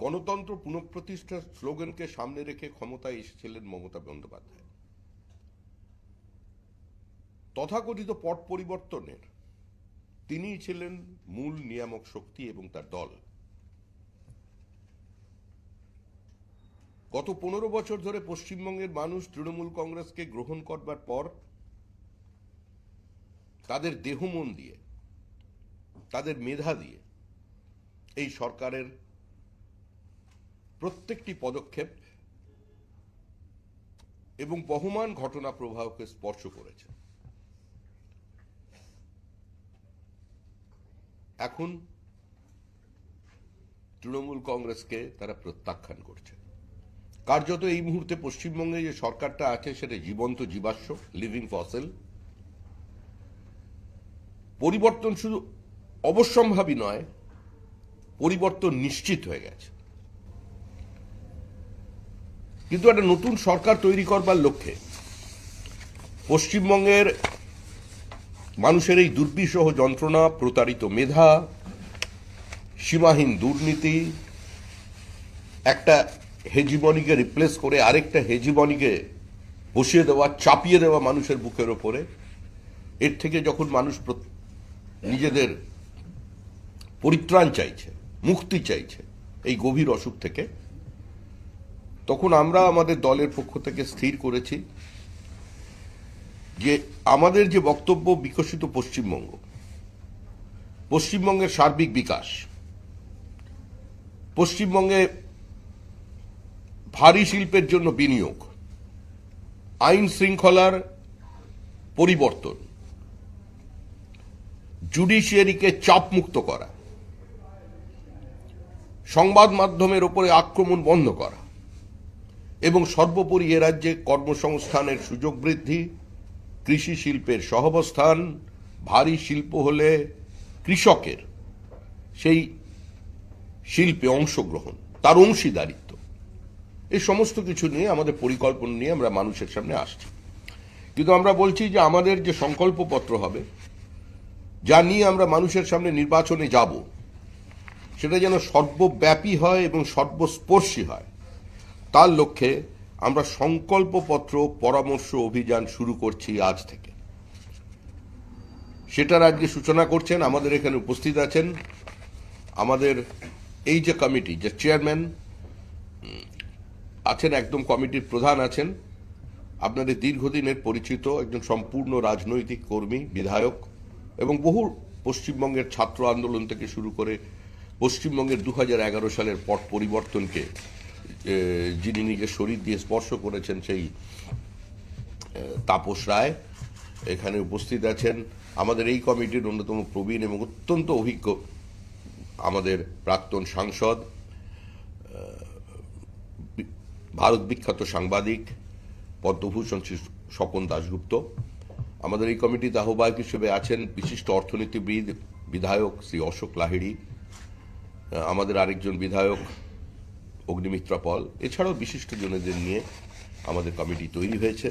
গণতন্ত্র পুনঃপ্রতিষ্ঠার স্লোগানকে সামনে রেখে ক্ষমতায় এসেছিলেন মমতা বন্দ্যোপাধ্যায়। তথাকথিত পট পরিবর্তনের তিনিই ছিলেন মূল নিয়ামক শক্তি এবং তার দল। গত 15 বছর ধরে পশ্চিমবঙ্গের মানুষ তৃণমূল কংগ্রেসকে গ্রহণ করবার পর তাদের দেহ মন দিয়ে, তাদের মেধা দিয়ে এই সরকারের প্রত্যেকটি পদক্ষেপ এবং বহমান ঘটনা প্রবাহকে স্পর্শ করেছে। এখন তৃণমূল কংগ্রেসকে তারা প্রত্যাখ্যান করছে। কার্যত এই মুহূর্তে পশ্চিমবঙ্গে যে সরকারটা আছে সেটা জীবন্ত জীবাশ্ম, লিভিং ফসিল। পরিবর্তন শুধু অবশ্যম্ভাবী নয়, পরিবর্তন নিশ্চিত হয়ে গেছে। কিন্তু একটা নতুন সরকার তৈরি করবার লক্ষ্যে পশ্চিমবঙ্গের মানুষের এই দুর্বিষহ যন্ত্রণা, প্রতারিত মেধা, সীমাহীন দুর্নীতি, একটা হেজিমনিকে রিপ্লেস করে আরেকটা হেজিমনিকে বসিয়ে দেওয়া, চাপিয়ে দেওয়া মানুষের বুকের ওপরে, এর থেকে যখন মানুষ নিজেদের পরিত্রাণ চাইছে, মুক্তি চাইছে এই গভীর অসুখ থেকে, তখন আমরা আমাদের দলের পক্ষ থেকে স্থির করেছি যে আমাদের যে বক্তব্য বিকশিত পশ্চিমবঙ্গ, পশ্চিমবঙ্গের সার্বিক বিকাশ, পশ্চিমবঙ্গে ভারী শিল্পের জন্য বিনিয়োগ, আইন শৃঙ্খলার পরিবর্তন, জুডিশিয়ারিকে চাপমুক্ত করা, সংবাদ মাধ্যমের উপরে আক্রমণ বন্ধ করা এবং সর্বোপরি এ রাজ্যে কর্মসংস্থানের সুযোগ বৃদ্ধি, কৃষি শিল্পের সহাবস্থান, ভারী শিল্প হলে কৃষকের সেই শিল্পে অংশগ্রহণ, তার অংশীদারিত্ব, এই সমস্ত কিছু নিয়ে আমাদের পরিকল্পনা নিয়ে আমরা মানুষের সামনে আসছি। কিন্তু আমরা বলছি যে আমাদের যে সংকল্পপত্র হবে, যা নিয়ে আমরা মানুষের সামনে নির্বাচনে যাব, সেটা যেন সর্বব্যাপী হয় এবং সর্বস্পর্শী হয়। তার লক্ষ্যে আমরা সংকল্পপত্র পরামর্শ অভিযান শুরু করছি আজ থেকে। সেটার আজকে সূচনা করছেন, আমাদের এখানে উপস্থিত আছেন আমাদের এই যে কমিটি, যে চেয়ারম্যান আছেন, একদম কমিটির প্রধান আছেন, আপনাদের দীর্ঘদিনের পরিচিত একজন সম্পূর্ণ রাজনৈতিক কর্মী, বিধায়ক এবং বহু পশ্চিমবঙ্গের ছাত্র আন্দোলন থেকে শুরু করে পশ্চিমবঙ্গের 2011 সালের পট পরিবর্তনকে যিনি নিজের শরীর দিয়ে স্পর্শ করেছেন, সেই তাপস রায় এখানে উপস্থিত আছেন। আমাদের এই কমিটির অন্যতম প্রবীণ এবং অত্যন্ত অভিজ্ঞ আমাদের প্রাক্তন সাংসদ, ভারত বিখ্যাত সাংবাদিক পদ্মভূষণ শ্রী স্বপন দাশগুপ্ত। আমাদের এই কমিটিতে আহ্বায়ক হিসেবে আছেন বিশিষ্ট অর্থনীতিবিদ, বিধায়ক শ্রী অশোক লাহিড়ী, আমাদের আরেকজন বিধায়ক অগ্নিমিত্রা পল। এছাড়াও বিশিষ্ট জনদের নিয়ে আমাদের কমিটি তৈরি হয়েছে।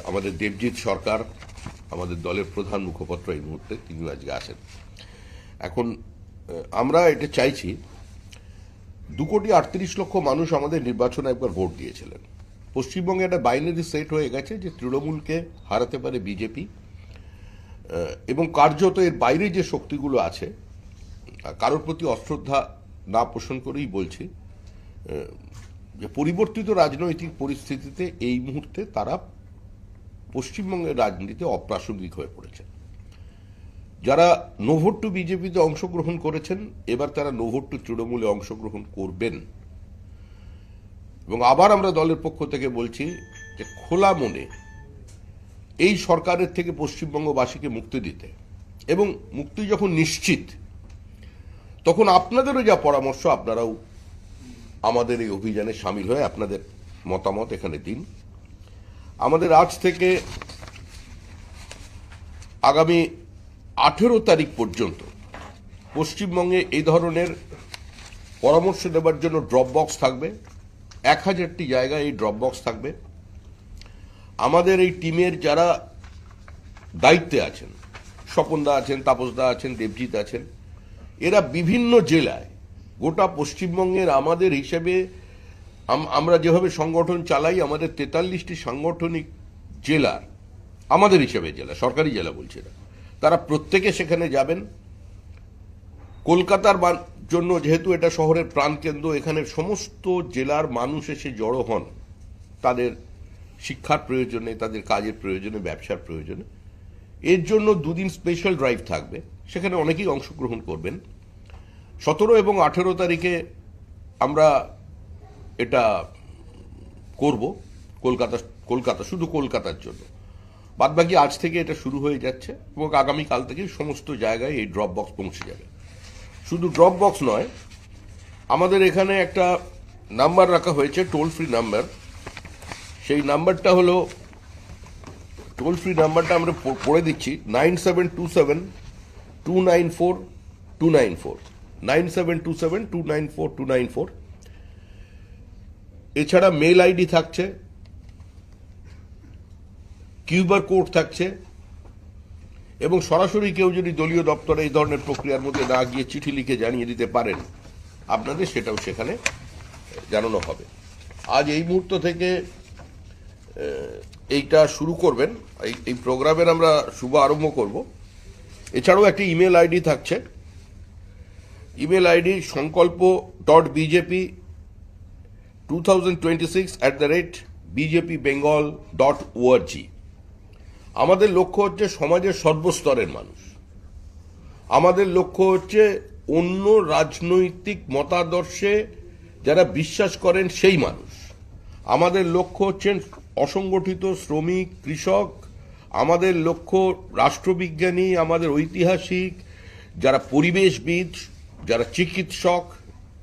আমাদের দেবজিৎ সরকার, আমাদের দলের প্রধান মুখপাত্র এই মুহূর্তে, তিনি আজকে আছেন। এখন আমরা এটা চাইছি, 2,38,00,000 মানুষ আমাদের নির্বাচনে একবার ভোট দিয়েছিলেন। পশ্চিমবঙ্গে একটা বাইনারি সেট হয়ে গেছে যে তৃণমূলকে হারাতে পারে বিজেপি, এবং কার্যত এর বাইরে যে শক্তিগুলো আছে, কারোর প্রতি অশ্রদ্ধা না পোষণ করেই বলছি যে পরিবর্তিত রাজনৈতিক পরিস্থিতিতে এই মুহূর্তে তারা পশ্চিমবঙ্গের রাজনীতিতে অপ্রাসঙ্গিক হয়ে পড়েছে। যারা নো ভোট টু বিজেপিতে অংশগ্রহণ করেছেন, এবার তারা নো ভোট টু তৃণমূলে অংশগ্রহণ করবেন। এবং আবার আমরা দলের পক্ষ থেকে বলছি যে খোলা মনে এই সরকারের থেকে পশ্চিমবঙ্গবাসীকে মুক্তি দিতে, এবং মুক্তি যখন নিশ্চিত, তখন আপনাদেরও যা পরামর্শ, আপনারাও আমাদের এই অভিযানে সামিল হয়ে আপনাদের মতামত এখানে দিন। আমাদের আজ থেকে আগামী 18 তারিখ পর্যন্ত পশ্চিমবঙ্গে এই ধরনের পরামর্শ দেওয়ার জন্য ড্রপ বক্স থাকবে। 1000টি জায়গায় এই ড্রপ বক্স থাকবে। আমাদের এই টিমের যারা দায়িত্বে আছেন, স্বপনদা আছেন, তাপসদা আছেন, দেবজিৎ আছেন, এরা বিভিন্ন জেলায় গোটা পশ্চিমবঙ্গের আমাদের হিসেবে আমরা যেভাবে সংগঠন চালাই, আমাদের 43টি সাংগঠনিক জেলার, আমাদের হিসেবে জেলা, সরকারি জেলা বলছি না, তারা প্রত্যেকে সেখানে যাবেন। কলকাতার জন্য যেহেতু এটা শহরের প্রাণকেন্দ্র, এখানে সমস্ত জেলার মানুষ এসে জড়ো হন তাদের শিক্ষার প্রয়োজনে, তাদের কাজের প্রয়োজনে, ব্যবসার প্রয়োজনে। এর জন্য দুদিন স্পেশাল ড্রাইভ থাকবে, সেখানে অনেকেই অংশগ্রহণ করবেন। 17 এবং 18 তারিখে আমরা এটা করব কলকাতা শুধু কলকাতার জন্য। বাদবাকি আজ থেকে এটা শুরু হয়ে যাচ্ছে এবং আগামীকাল থেকে সমস্ত জায়গায় এই ড্রপ বক্স পৌঁছে যাবে। শুধু ড্রপ বক্স নয়, আমাদের এখানে একটা নাম্বার রাখা হয়েছে, টোল ফ্রি নাম্বার। সেই নাম্বারটা হলো, টোল ফ্রি নাম্বারটা আমরা পড়ে দিচ্ছি, 9727-294-294, 9727-294-294। এছাড়া মেল আইডি থাকছে, কিউআর কোড থাকছে, এবং সরাসরি কেউ যদি দলীয় দপ্তরে এই ধরনের প্রক্রিয়ার মধ্যে না গিয়ে চিঠি লিখে জানিয়ে দিতে পারেন আপনাদের, সেটাও সেখানে জানানো হবে। আজ এই মুহূর্ত থেকে এইটা শুরু করবেন, এই প্রোগ্রামের আমরা শুভ আরম্ভ করব। এছাড়াও একটি ইমেল আইডি থাকছে, ইমেল আইডি sankalpo.bjp2026@bjpbengal.org। আমাদের লক্ষ্য হচ্ছে সমাজের সর্বস্তরের মানুষ, আমাদের লক্ষ্য হচ্ছে অন্য রাজনৈতিক মতাদর্শে যারা বিশ্বাস করেন সেই মানুষ, আমাদের লক্ষ্য হচ্ছেন অসংগঠিত শ্রমিক, কৃষক, আমাদের লক্ষ্য রাষ্ট্রবিজ্ঞানী, আমাদের ঐতিহাসিক, যারা পরিবেশবিদ, যারা চিকিৎসক,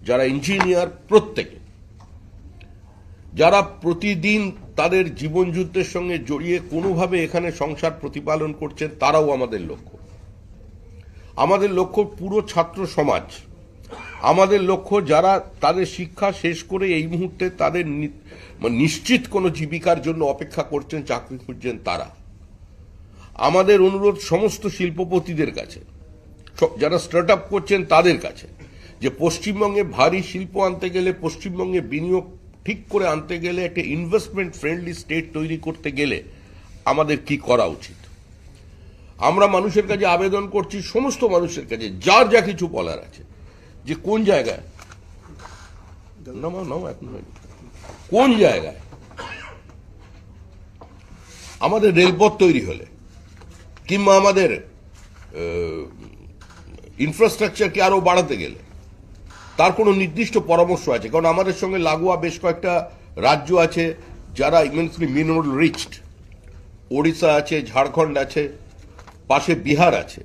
যারা ইঞ্জিনিয়ার, প্রত্যেকে যারা প্রতিদিন তাদের জীবনযুদ্ধের সঙ্গে জড়িয়ে কোনোভাবে এখানে সংসার প্রতিপালন করছেন, তারাও আমাদের লক্ষ্য। আমাদের লক্ষ্য পুরো ছাত্র সমাজ, আমাদের লক্ষ্য যারা তাদের শিক্ষা শেষ করে এই মুহূর্তে তাদের নিশ্চিত কোনো জীবিকার জন্য অপেক্ষা করছেন, চাকরি খুঁজছেন, তারা। আমাদের অনুরোধ সমস্ত শিল্পপতিদের কাছে, যারা স্টার্ট আপ করছেন তাদের কাছে, যে পশ্চিমবঙ্গে ভারী শিল্প আনতে গেলে, পশ্চিমবঙ্গে বিনিয়োগ ঠিক করে আনতে গেলে, একটা ইনভেস্টমেন্ট ফ্রেন্ডলি স্টেট তৈরি করতে গেলে আমাদের কি করা উচিত। আমরা মানুষের কাছে আবেদন করছি, সমস্ত মানুষের কাছে, যার যা কিছু বলার আছে, যে কোন জায়গায় কোন জায়গায় আমাদের রেলপথ তৈরি হলে কিংবা আমাদের ইনফ্রাস্ট্রাকচারকে আরো বাড়াতে গেলে তার কোনো নির্দিষ্ট পরামর্শ আছে। কারণ আমাদের সঙ্গে লাগোয়া বেশ কয়েকটা রাজ্য আছে যারা ইমেন্সলি মিনারেল রিচড, ওড়িশা আছে, ঝাড়খণ্ড আছে, পাশে বিহার আছে,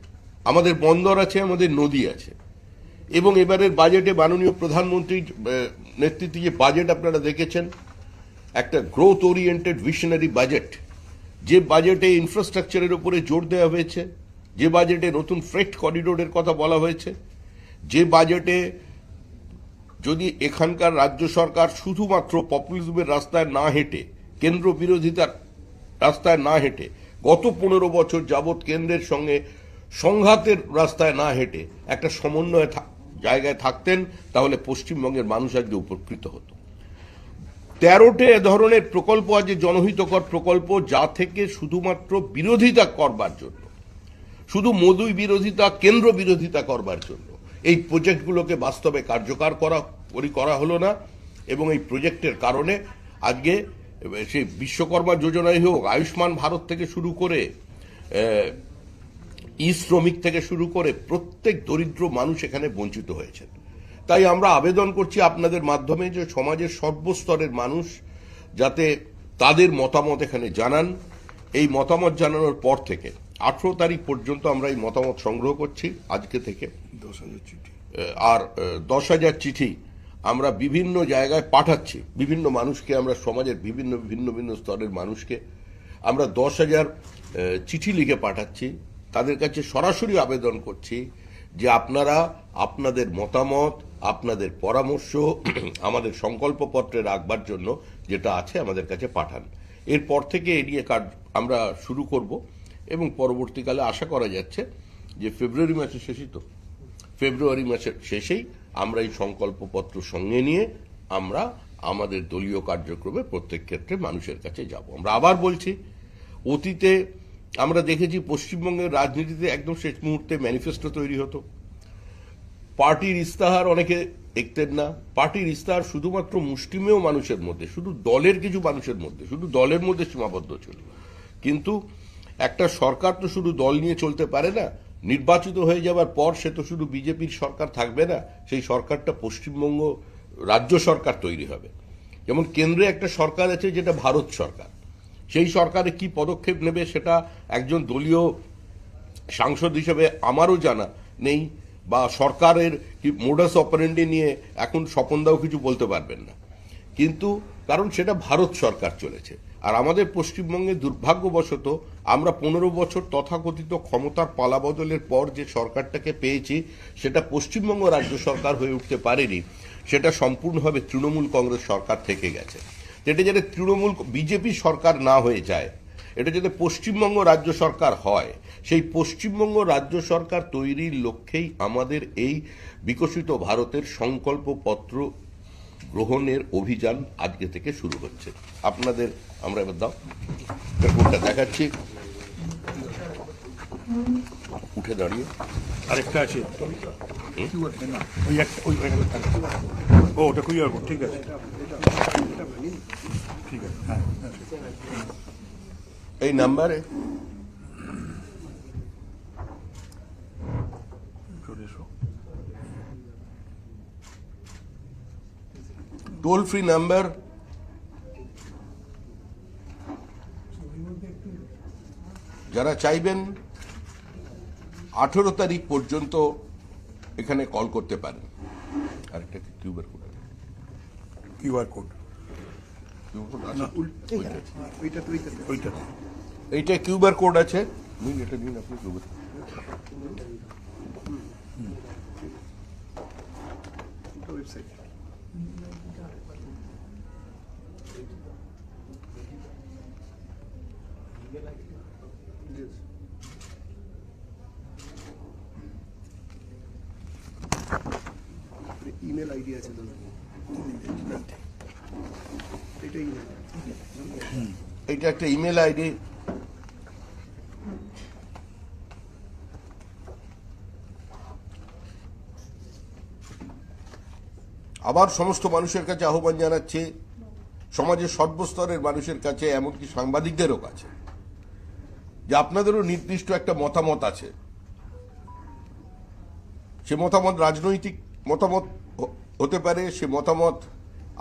আমাদের বন্দর আছে, আমাদের নদী আছে। এবং এবারের বাজেটে মাননীয় প্রধানমন্ত্রীর নেতৃত্বে যে বাজেট আপনারা দেখেছেন, একটা গ্রোথ ওরিয়েন্টেড ভিশনারি বাজেট, যে বাজেটে ইনফ্রাস্ট্রাকচারের উপরে জোর দেওয়া হয়েছে, যে বাজেটে নতুন ফ্রেট করিডোরের কথা বলা হয়েছে, যে বাজেটে যদি এখানকার রাজ্য সরকার শুধুমাত্র পপুলিজমের রাস্তায় না হেঁটে, কেন্দ্র বিরোধিতার রাস্তায় না হেঁটে, গত 15 বছর যাবৎ কেন্দ্রের সঙ্গে সংঘাতের রাস্তায় না হেঁটে একটা সমন্বয় জায়গায় থাকতেন, তাহলে পশ্চিমবঙ্গের মানুষ আজকে উপকৃত হতো। 13টে এ ধরনের প্রকল্প আছে, জনহিতকর প্রকল্প, যা থেকে শুধুমাত্র বিরোধিতা করবার জন্য, শুধু মোদি বিরোধিতা, কেন্দ্র বিরোধিতা করবার জন্য এই প্রজেক্টগুলোকে বাস্তবে কার্যকর করা হলো না। এবং এই প্রজেক্টের কারণে আজকে সেই বিশ্বকর্মা যোজনাই হোক, আয়ুষ্মান ভারত থেকে শুরু করে, ই শ্রমিক থেকে শুরু করে, প্রত্যেক দরিদ্র মানুষ এখানে বঞ্চিত হয়েছেন। তাই আমরা আবেদন করছি আপনাদের মাধ্যমে যে সমাজের সর্বস্তরের মানুষ যাতে তাদের মতামত এখানে জানান। এই মতামত জানানোর পর থেকে 18 তারিখ পর্যন্ত আমরা এই মতামত সংগ্রহ করছি, আজকে থেকে 10,000 চিঠি, আর 10,000 চিঠি আমরা বিভিন্ন জায়গায় পাঠাচ্ছি, বিভিন্ন মানুষকে, আমরা সমাজের ভিন্ন ভিন্ন স্তরের মানুষকে আমরা 10,000 চিঠি লিখে পাঠাচ্ছি। তাদের কাছে সরাসরি আবেদন করছি যে আপনারা আপনাদের মতামত, আপনাদের পরামর্শ আমাদের সংকল্পপত্রে রাখবার জন্য যেটা আছে আমাদের কাছে পাঠান। এরপর থেকে এ নিয়ে কাজ আমরা শুরু করব এবং পরবর্তীকালে আশা করা যাচ্ছে যে ফেব্রুয়ারি মাসের শেষেই আমরা এই সংকল্পপত্র সঙ্গে নিয়ে আমরা আমাদের দলীয় কার্যক্রমে প্রত্যেক ক্ষেত্রে মানুষের কাছে যাব। আমরা আবার বলছি, অতীতে আমরা দেখেছি পশ্চিমবঙ্গের রাজনীতিতে একদম শেষ মুহূর্তে ম্যানিফেস্টো তৈরি হতো, পার্টির ইস্তাহার অনেকে দেখতেন না, পার্টির ইস্তাহার শুধুমাত্র মুষ্টিমেয় মানুষের মধ্যে, শুধু দলের কিছু মানুষের মধ্যে, শুধু দলের মধ্যে সীমাবদ্ধ ছিল। কিন্তু একটা সরকার তো শুধু দল নিয়ে চলতে পারে না, নির্বাচিত হয়ে যাওয়ার পর সে তো শুধু বিজেপির সরকার থাকবে না, সেই সরকারটা পশ্চিমবঙ্গ রাজ্য সরকার তৈরি হবে। যেমন কেন্দ্রে একটা সরকার আছে যেটা ভারত সরকার, সেই সরকারে কি পদক্ষেপ নেবে সেটা একজন দলীয় সাংসদ হিসেবে আমারও জানা নেই, বা সরকারের কি মোডাস অপারেন্ডি নিয়ে এখন স্বপনদাও কিছু বলতে পারবেন না। কিন্তু কারণ সেটা ভারত সরকার চলেছে, আর আমাদের পশ্চিমবঙ্গে দুর্ভাগ্যবশত আমরা 15 বছর তথাকথিত ক্ষমতার পালাবদলের পর যে সরকারটাকে পেয়েছি সেটা পশ্চিমবঙ্গ রাজ্য সরকার হয়ে উঠতে পারেনি, সেটা সম্পূর্ণভাবে তৃণমূল কংগ্রেস সরকার থেকে গেছে। এটা যাতে তৃণমূল বিজেপি সরকার না হয়ে যায়, এটা যাতে পশ্চিমবঙ্গ রাজ্য সরকার হয়, সেই পশ্চিমবঙ্গ রাজ্য সরকার তৈরির লক্ষ্যেই আমাদের এই বিকশিত ভারতের সংকল্পপত্র গ্রহণের অভিযান আজকে থেকে শুরু হচ্ছে। আপনাদের আমরা এবার দাও কোনটা দেখাচ্ছি, উঠে দাঁড়িয়ে আরেকটা আছে, ও ওটা কুইয়ার কোড, ঠিক আছে ঠিক আছে, হ্যাঁ এই নাম্বারে চলে এসো। টোল ফ্রি নাম্বার যারা চাইবেন 18 তারিখ পর্যন্ত এখানে কল করতে পারেন। আরেকটা কিউআর কোড আছে, কিউআর কোড ওইটা এইটা কিউআর কোড আছে, নিন এটা নিন আপনি কিউআর ওয়েবসাইট। ইমেল আইডি আছে তো, এটা ইমেল, এইটা একটা ইমেল আইডি। আবার সমস্ত মানুষের কাছে আহ্বান জানাচ্ছি, সমাজের সর্বস্তরের মানুষের কাছে, এমনকি সাংবাদিকদেরও কাছে, যে আপনাদেরও নির্দিষ্ট একটা মতামত আছে। সে মতামত রাজনৈতিক মতামত হতে পারে, সে মতামত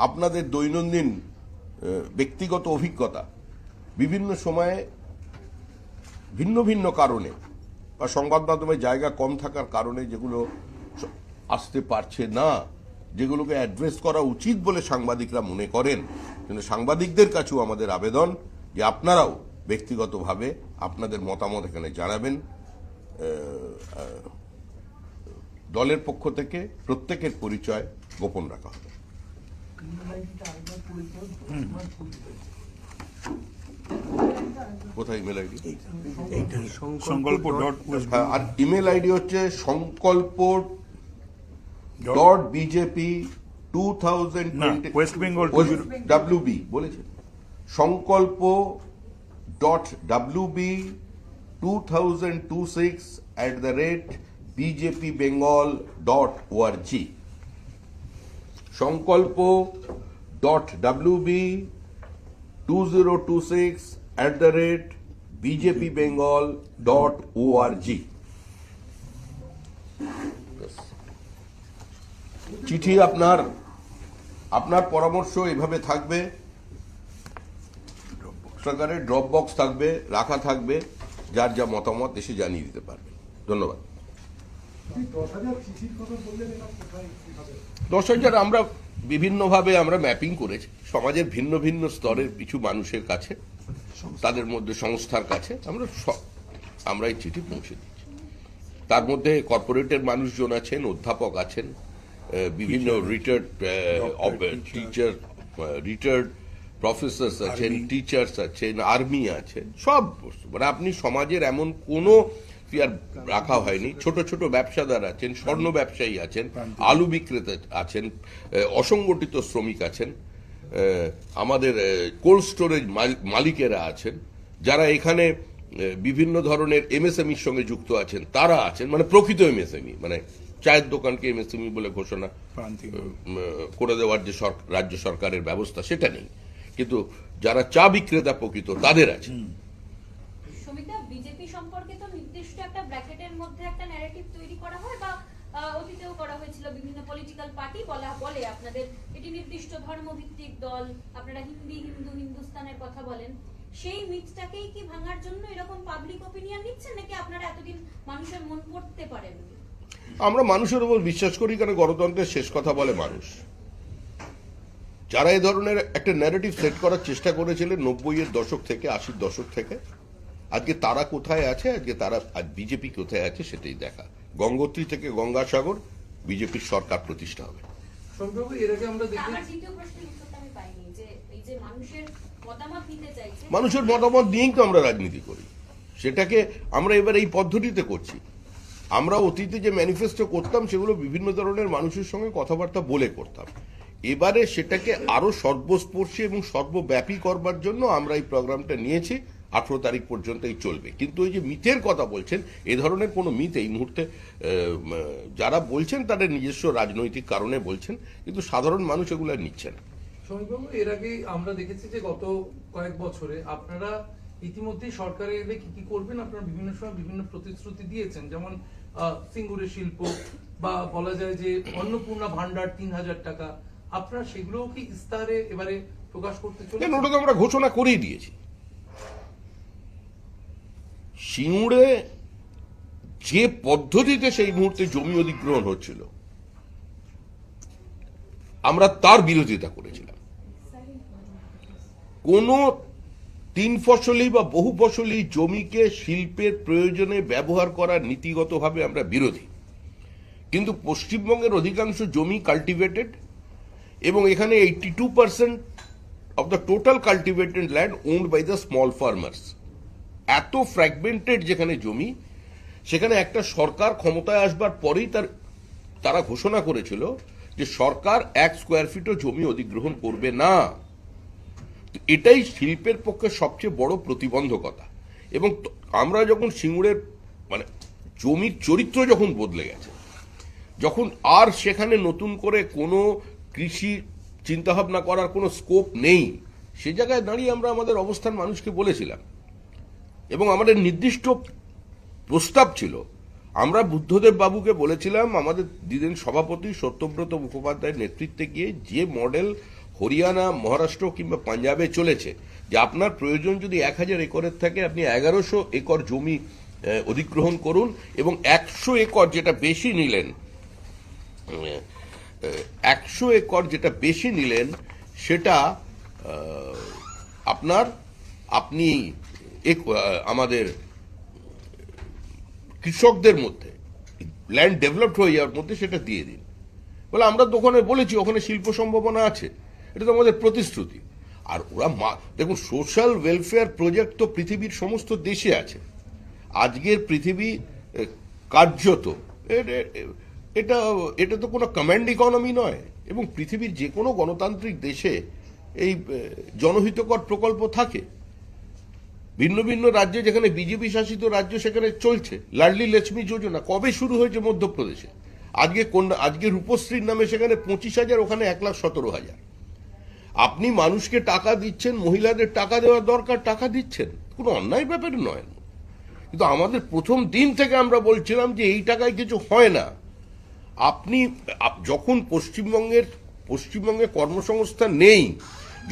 আপনাদের দৈনন্দিন ব্যক্তিগত অভিজ্ঞতা, বিভিন্ন সময়ে ভিন্ন ভিন্ন কারণে বা সংবাদ মাধ্যমের জায়গা কম থাকার কারণে যেগুলো আসতে পারছে না, যেগুলোকে অ্যাড্রেস করা উচিত বলে সাংবাদিকরা মনে করেন, কিন্তু সাংবাদিকদের কাছেও আমাদের আবেদন যে আপনারাও ব্যক্তিগতভাবে আপনাদের মতামত এখানে জানাবেন। দলের পক্ষ থেকে প্রত্যেকের পরিচয় গোপন রাখা হবে। কোথায় ইমেল আইডি? সংকল্প ডট আর ইমেল আইডি হচ্ছে সংকল্প .bjp 2020 ওয়েস্ট বেঙ্গল WB বলেছে, সংকল্প .wb 2026@bjpbengal.org, সংকল্প .wb 2026@bjpbengal.org। চিঠি আপনার পরামর্শ এভাবে থাকবে, সরকারের ড্রপ বক্স থাকবে, রাখা থাকবে, যার যা মতামত এসে জানিয়ে দিতে পারবে। ধন্যবাদ। 10,000 আমরা বিভিন্নভাবে আমরা ম্যাপিং করেছি সমাজের ভিন্ন ভিন্ন স্তরের কিছু মানুষের কাছে, তাদের মধ্যে সংস্থার কাছে আমরা এই চিঠি পৌঁছে দিচ্ছি। তার মধ্যে কর্পোরেটের মানুষজন আছেন, অধ্যাপক আছেন, বিভিন্ন রিটায়ার্ড টিচার, রিটায়ার্ড প্রফেসর আছেন, টিচার্স আছেন, আর্মি আছেন, সব মানে আপনি সমাজের এমন কোনো আর রাখা হয়নি। ছোট ছোট ব্যবসাদার আছেন, স্বর্ণ ব্যবসায়ী আছেন, আলু বিক্রেতা আছেন, অসংগঠিত শ্রমিক আছেন, আমাদের কোল্ড স্টোরেজ মালিকেরা আছেন, যারা এখানে বিভিন্ন ধরনের এমএসএমইর সঙ্গে যুক্ত আছেন, তারা আছেন, মানে প্রকৃত এমএসএমই, মানে চায়ের দোকানকে এমএসএমই বলে ঘোষণা করে দেওয়ার যে রাজ্য সরকারের ব্যবস্থা সেটা নেই, কিন্তু যারা চা বিক্রেতা প্রকৃত তাদের আছে। সমিতা, বিজেপি সম্পর্কে তো নির্দিষ্ট একটা ব্র্যাকেটের মধ্যে একটা ন্যারেটিভ তৈরি করা হয়, বা অতীতেও করা হয়েছিল। বিভিন্ন পলিটিক্যাল পার্টি বলে আপনাদের এটি নির্দিষ্ট ধর্মভিত্তিক দল, আপনারা হিন্দুস্তানের কথা বলেন। সেই মিথটাকেই কি ভাঙার জন্য এরকম পাবলিক ওপিনিয়ন নিচ্ছেন, নাকি আপনারা এতদিন মানুষের মন পড়তে পারেননি? আমরা মানুষের উপর বিশ্বাস করি, কারণ গণতন্ত্রের শেষ কথা বলে মানুষ। যারা এই ধরনের একটা ন্যারেটিভ সেট করার চেষ্টা করেছিলেন 90-এর দশক থেকে, 80-র দশক থেকে, আজকে তারা কোথায় আছে, আজ বিজেপি কোথায় আছে সেটাই দেখা। গঙ্গোত্রী থেকে গঙ্গাসাগর বিজেপির সরকার প্রতিষ্ঠা হবে। সম্ভব এর আগে আমরা দেখি আমার দ্বিতীয় প্রশ্নের উত্তরটা আমি পাইনি, যে এই যে মানুষের মতামত নিতে চাইছে, মানুষের মতামত নিয়েই তো আমরা রাজনীতি করি। সেটাকে আমরা এবার এই পদ্ধতিতে করছি। আমরা অতীতে যে ম্যানিফেস্টো করতাম সেগুলো বিভিন্ন ধরনের মানুষের সঙ্গে কথাবার্তা বলে করতাম। এবারে সেটাকে আরো সর্বস্পর্শী এবং সর্বব্যাপী করবার জন্য আমরা এই প্রোগ্রামটা নিয়েছি। 18 তারিখ পর্যন্ত এই চলবে। কিন্তু এই যে মিথের কথা বলছেন, এ ধরনের কোনো মিথ এই মুহূর্তে যারা বলছেন তাদের নিজস্ব রাজনৈতিক কারণে বলছেন, কিন্তু সাধারণ মানুষ এগুলো নিচ্ছে না। সমীপবাবু, এর আগে আমরা দেখেছি যে গত কয়েক বছরে আপনারা ইতিমধ্যে সরকারে এলে কি কি করবেন আপনারা বিভিন্ন সময় বিভিন্ন প্রতিশ্রুতি দিয়েছেন, যেমন সিঙ্গুরের শিল্প, বা বলা যায় যে অন্নপূর্ণা ভান্ডার 3000 টাকা, আপনারা সেগুলো কি ইস্তাহারে এবারে প্রকাশ করতে চলেছেন? ওটা তো আমরা ঘোষণা করেই দিয়েছি। সিঙ্গুরে যে পদ্ধতিতে সেই মুহূর্তে জমি অধিগ্রহণ হচ্ছিল, আমরা তার বিরোধিতা করেছিলাম। কোন 3 ফসলি বা বহু ফসলি জমিকে শিল্পের প্রয়োজনে ব্যবহার করার নীতিগতভাবে আমরা বিরোধী। কিন্তু পশ্চিমবঙ্গের অধিকাংশ জমি কাল্টিভেটেড, এবং এখানে 82% of the total cultivated land owned by the small farmers. এত ফ্র্যাগমেন্টেড যেখানে জমি, সেখানে একটা সরকার ক্ষমতায় আসবার পরেই তারা ঘোষণা করেছিল যে সরকার 1 স্কোয়ার ফিটও জমি অধিগ্রহণ করবে না। এটাই শিল্পের পক্ষে সবচেয়ে বড় প্রতিবন্ধকতা। এবং আমরা যখন সিঙ্গুরের মানে জমির চরিত্র যখন বদলে গেছে, যখন আর সেখানে নতুন করে কোনো কৃষি চিন্তাভাবনা করার কোনো স্কোপ নেই, সে জায়গায় দাঁড়িয়ে আমরা আমাদের অবস্থান মানুষকে বলেছিলাম। এবং আমাদের নির্দিষ্ট প্রস্তাব ছিল, আমরা বুদ্ধদেব বাবুকে বলেছিলাম, আমাদের দিদিন সভাপতি সত্যব্রত মুখোপাধ্যায়ের নেতৃত্বে গিয়ে যে মডেল হরিয়ানা, মহারাষ্ট্র কিংবা পাঞ্জাবে চলেছে, যে আপনার প্রয়োজন যদি 1000 একরের থাকে, আপনি 1100 একর জমি অধিগ্রহণ করুন, এবং 100 একর যেটা বেশি নিলেন, 100 একর যেটা বেশি নিলেন সেটা আপনি আমাদের কৃষকদের মধ্যে, ল্যান্ড ডেভেলপড হয়ে যাওয়ার মধ্যে সেটা দিয়ে দিন। বলে আমরা তো ওখানে বলেছি ওখানে শিল্প সম্ভাবনা আছে, এটা তো আমাদের প্রতিশ্রুতি। আর ওরা দেখুন, সোশ্যাল ওয়েলফেয়ার প্রজেক্ট তো পৃথিবীর সমস্ত দেশে আছে। আজকের পৃথিবী কার্যত এটা তো কোনো কমান্ড ইকোনমি নয়, এবং পৃথিবীর যে কোনো গণতান্ত্রিক দেশে এই জনহিতকর প্রকল্প থাকে। ভিন্ন ভিন্ন রাজ্যে, যেখানে বিজেপি শাসিত রাজ্য, সেখানে চলছে। লাডলি লক্ষ্মী যোজনা কবে শুরু হয়েছে মধ্যপ্রদেশে, আজকে রূপশ্রীর নামে সেখানে 25,000, ওখানে 1,17,000। আপনি মানুষকে টাকা দিচ্ছেন, মহিলাদের টাকা দেওয়ার দরকার, টাকা দিচ্ছেন, কোনো অন্যায় ব্যাপার নয়। কিন্তু আমাদের প্রথম দিন থেকে আমরা বলছিলাম যে এই টাকায় কিছু হয় না। আপনি যখন পশ্চিমবঙ্গে কর্মসংস্থান নেই,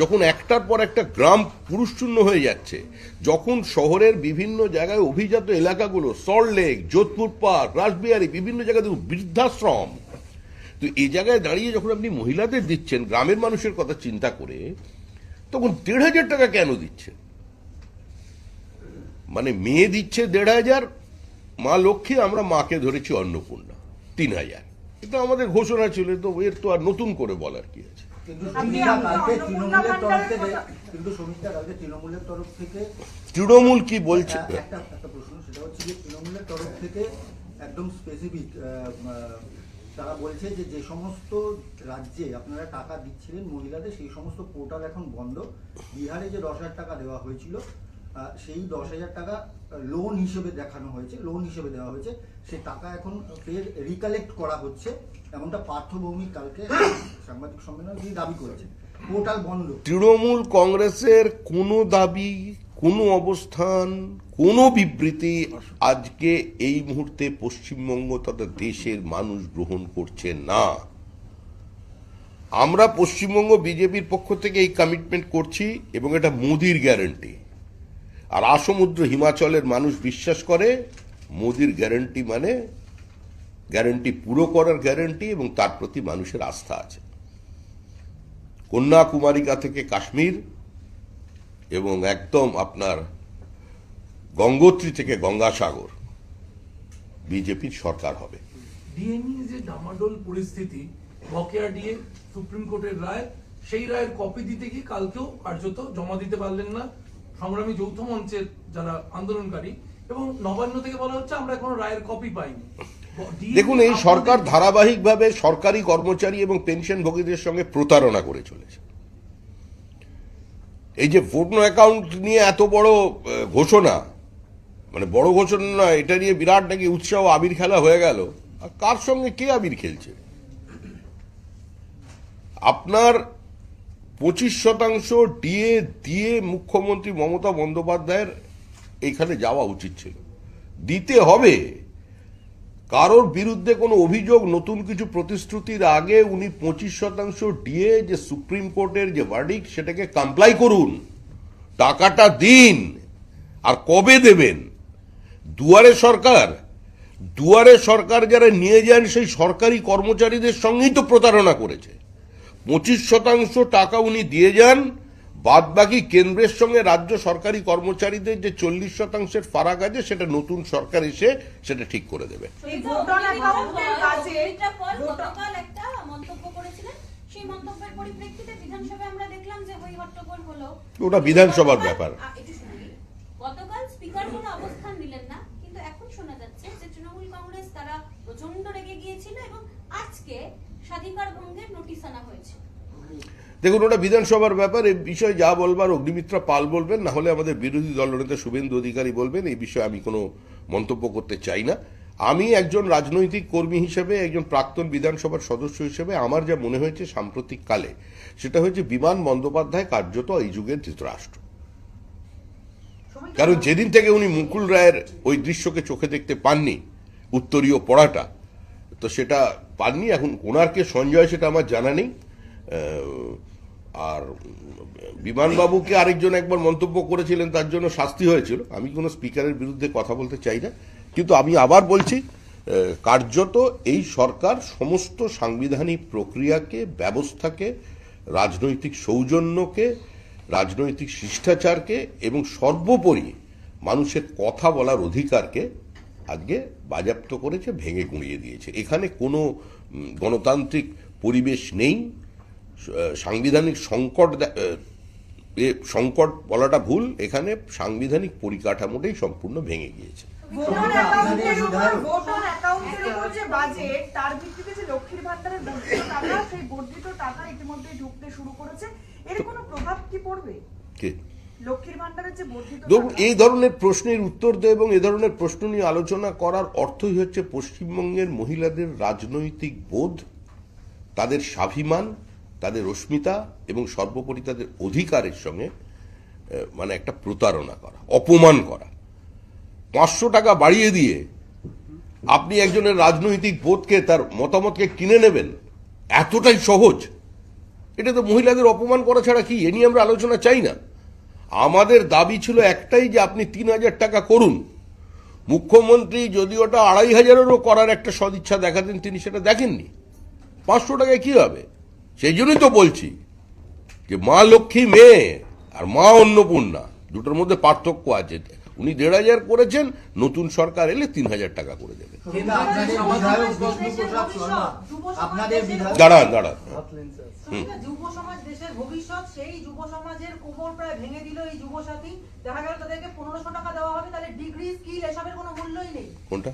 যখন একটার পর একটা গ্রাম পুরুষশূন্য হয়ে যাচ্ছে, যখন শহরের বিভিন্ন জায়গায় অভিজাত এলাকাগুলো, সল্টলেক, যোধপুর পার্ক, রাসবিহারী, বিভিন্ন জায়গায় বৃদ্ধাশ্রম, তো এই জায়গায় দাঁড়িয়ে যখন আপনি মহিলাদের দিচ্ছেন, গ্রামের মানুষের কথা চিন্তা করে, তখন 1,500 টাকা কেন দিচ্ছে? মানে মেয়ে দিচ্ছে 1,500, মা লক্ষ্মী, আমরা মাকে ধরেছি অন্নপূর্ণা 3,000। এটা আমাদের ঘোষণা ছিল, তো এর তো আর নতুন করে বলার কি আছে। তৃণমূলের তরফ থেকে তৃণমূল কি বলছে? একটা প্রশ্ন, সেটা হচ্ছে যে তৃণমূলের তরফ থেকে একদম স্পেসিফিক তারা বলছে যে যে সমস্ত রাজ্যে আপনারা টাকা দিচ্ছিলেন মহিলাদের সেই সমস্ত পোর্টাল এখন বন্ধ। বিহারে যে 10,000 টাকা দেওয়া হয়েছিল সেই 10,000 টাকা লোন হিসেবে দেখানো হয়েছে, লোন হিসেবে দেওয়া হয়েছে, সেই টাকা এখন ফের রিকালেক্ট করা হচ্ছে, এমনটা পার্থ ভৌমিক কালকে সাংবাদিক সম্মেলনে তিনি দাবি করেছেন। পোর্টাল বন্ধ। তৃণমূল কংগ্রেসের কোনো দাবি, কোনো অবস্থান, কোনো বিবৃতি আজকে এই মুহূর্তে পশ্চিমবঙ্গ তথা দেশের মানুষ গ্রহণ করছে না। আমরা পশ্চিমবঙ্গ বিজেপির পক্ষ থেকে এই কমিটমেন্ট করছি এবং এটা মোদির গ্যারান্টি। আর আসমুদ্র হিমাচলের মানুষ বিশ্বাস করে মোদির গ্যারান্টি মানে গ্যারান্টি পুরো করার গ্যারান্টি, এবং তার প্রতি মানুষের আস্থা আছে। কন্যাকুমারিকা থেকে কাশ্মীর এবং একদম আপনার গঙ্গোত্রী থেকে গঙ্গাসাগর বিজেপির সরকার হবে। ডিএমই যে ডামাডোল পরিস্থিতি, বকেয়া ডিএ, সুপ্রিম কোর্টের রায়, সেই রায়ের কপি দিতে গিয়ে কালকেও কার্যত জমা দিতে পারলেন না সংগ্রামী যৌথ মঞ্চের যারা আন্দোলনকারী, এবং নবান্ন থেকে বলা হচ্ছে আমরা এখনো রায়ের কপি পাইনি। দেখুন, এই সরকার ধারাবাহিকভাবে সরকারি কর্মচারী এবং পেনশনভোগীদের সঙ্গে প্রতারণা করে চলেছে। এই যে ভোট নো অ্যাকাউন্ট নিয়ে এত বড় ঘোষণা, মানে বড় ঘোষণা নয়, এটা নিয়ে বিরাট নাকি উৎসাহ, আবির খেলা হয়ে গেল। আর কার সঙ্গে কে আবির খেলছে? আপনার 25% ডিএ দিয়ে মুখ্যমন্ত্রী মমতা বন্দ্যোপাধ্যায়ের এখানে যাওয়া উচিত ছিল, দিতে হবে। কারোর বিরুদ্ধে কোনো অভিযোগ, নতুন কিছু প্রতিশ্রুতির আগে উনি 25% ডিএ যে সুপ্রিম কোর্টের যে ভার্ডিক্ট সেটাকে কমপ্লাই করুন, টাকাটা দিন। আর কবে দেবেন? দুয়ারে সরকার যারা নিয়ে যান সেই সরকারি কর্মচারীদের সঙ্গেই তো প্রতারণা করেছে। 25% টাকা উনি দিয়ে যান, বাদ বাকি কেন্দ্রের সঙ্গে রাজ্য সরকারি কর্মচারীদের যে 40%-এর ফারাক আছে সেটা নতুন সরকার এসে সেটা ঠিক করে দেবে। গতকাল একটা মন্তব্য করেছিলেন, সেই মন্তব্যের পরিপ্রেক্ষিতে বিধানসভায় আমরা দেখলাম যে হই হট্টগোল হলো। ওটা বিধানসভার ব্যাপার। গতকাল স্পিকার কোনো অবস্থান নিলেন না, কিন্তু এখন শোনা যাচ্ছে যে তৃণমূল কংগ্রেস তারা প্রচন্ড রেগে গিয়েছিল এবং আজকে স্বাধিকার ভঙ্গের নোটিশ আনা হয়েছে। দেখুন, ওটা বিধানসভার ব্যাপার। এই বিষয়ে যা বলবার অগ্নিমিত্রা পাল বলবেন, না হলে আমাদের বিরোধী দলনেতা শুভেন্দু অধিকারী বলবেন। এই বিষয়ে আমি কোনো মন্তব্য করতে চাই না। আমি একজন রাজনৈতিক কর্মী হিসেবে, একজন প্রাক্তন বিধানসভার সদস্য হিসেবে আমার যা মনে হয়েছে সাম্প্রতিক কালে, সেটা হচ্ছে বিমান বন্দ্যোপাধ্যায় কার্যত এই যুগের ধৃতরাষ্ট্র। কারণ যেদিন থেকে উনি মুকুল রায়ের ওই দৃশ্যকে চোখে দেখতে পাননি, উত্তরীয় পড়াটা, তো সেটা পাননি। এখন ওনার কে সঞ্জয় সেটা আমার জানা নেই। আর বিমানবাবুকে আরেকজন একবার মন্তব্য করেছিলেন, তার জন্য শাস্তি হয়েছিল। আমি কোনো স্পিকারের বিরুদ্ধে কথা বলতে চাই না, কিন্তু আমি আবার বলছি, কার্যত এই সরকার সমস্ত সাংবিধানিক প্রক্রিয়াকে, ব্যবস্থাকে, রাজনৈতিক সৌজন্যকে, রাজনৈতিক শিষ্টাচারকে এবং সর্বোপরি মানুষের কথা বলার অধিকারকে আজকে বাজেয়াপ্ত করেছে, ভেঙে গুঁড়িয়ে দিয়েছে। এখানে কোনো গণতান্ত্রিক পরিবেশ নেই। সাংবিধানিক সংকট বলাটা ভুল, এখানে সাংবিধানিক পরিকাঠামোটাই সম্পূর্ণ ভেঙে গিয়েছে। ভোটার অ্যাকাউন্টের উপর যে বাজেট, তার ভিত্তিতে যে লক্ষ্মীর ভান্ডারের বর্ধিত টাকা, সেই বর্ধিত টাকা ইতিমধ্যে ঢুকতে শুরু করেছে। এর কোনো প্রভাব কি পড়বে? লক্ষ্মীর ভান্ডারের যে বর্ধিত দেখুন, এই ধরনের প্রশ্নের উত্তর দেয় এবং এ ধরনের প্রশ্ন নিয়ে আলোচনা করার অর্থই হচ্ছে পশ্চিমবঙ্গের মহিলাদের রাজনৈতিক বোধ, তাদের স্বাভিমান, তাদের অস্মিতা এবং সর্বোপরি তাদের অধিকারের সঙ্গে মানে একটা প্রতারণা করা, অপমান করা। 500 টাকা বাড়িয়ে দিয়ে আপনি একজনের রাজনৈতিক বোধকে, তার মতামতকে কিনে নেবেন, এতটাই সহজ? এটা তো মহিলাদের অপমান করা ছাড়া কি? এ নিয়ে আমরা আলোচনা চাই না। আমাদের দাবি ছিল একটাই, যে আপনি 3,000 টাকা করুন। মুখ্যমন্ত্রী যদি ওটা 2,500-এরও করার একটা সদিচ্ছা দেখাতেন, তিনি সেটা দেখেননি। 500 টাকায় কি হবে? সেই জন্যই তো বলছি যে মা লক্ষ্মী মেয়ে আর মা অন্নপূর্ণা, দুটোর মধ্যে পার্থক্য আছে। উনি 1,500 করেছেন, নতুন সরকার এলে 3,000 টাকা করে দেবেন। দাঁড়ান। যুব সমাজ দেশের ভবিষ্যৎ, সেই যুব সমাজের কোমর প্রায় ভেঙে দিল এই যুবসাথী, দেখা গেল তাদেরকে 1500 টাকা দেওয়া হবে, তাহলে ডিগ্রি স্কিল এসবের কোনো মূল্যই নেই। কোনটা?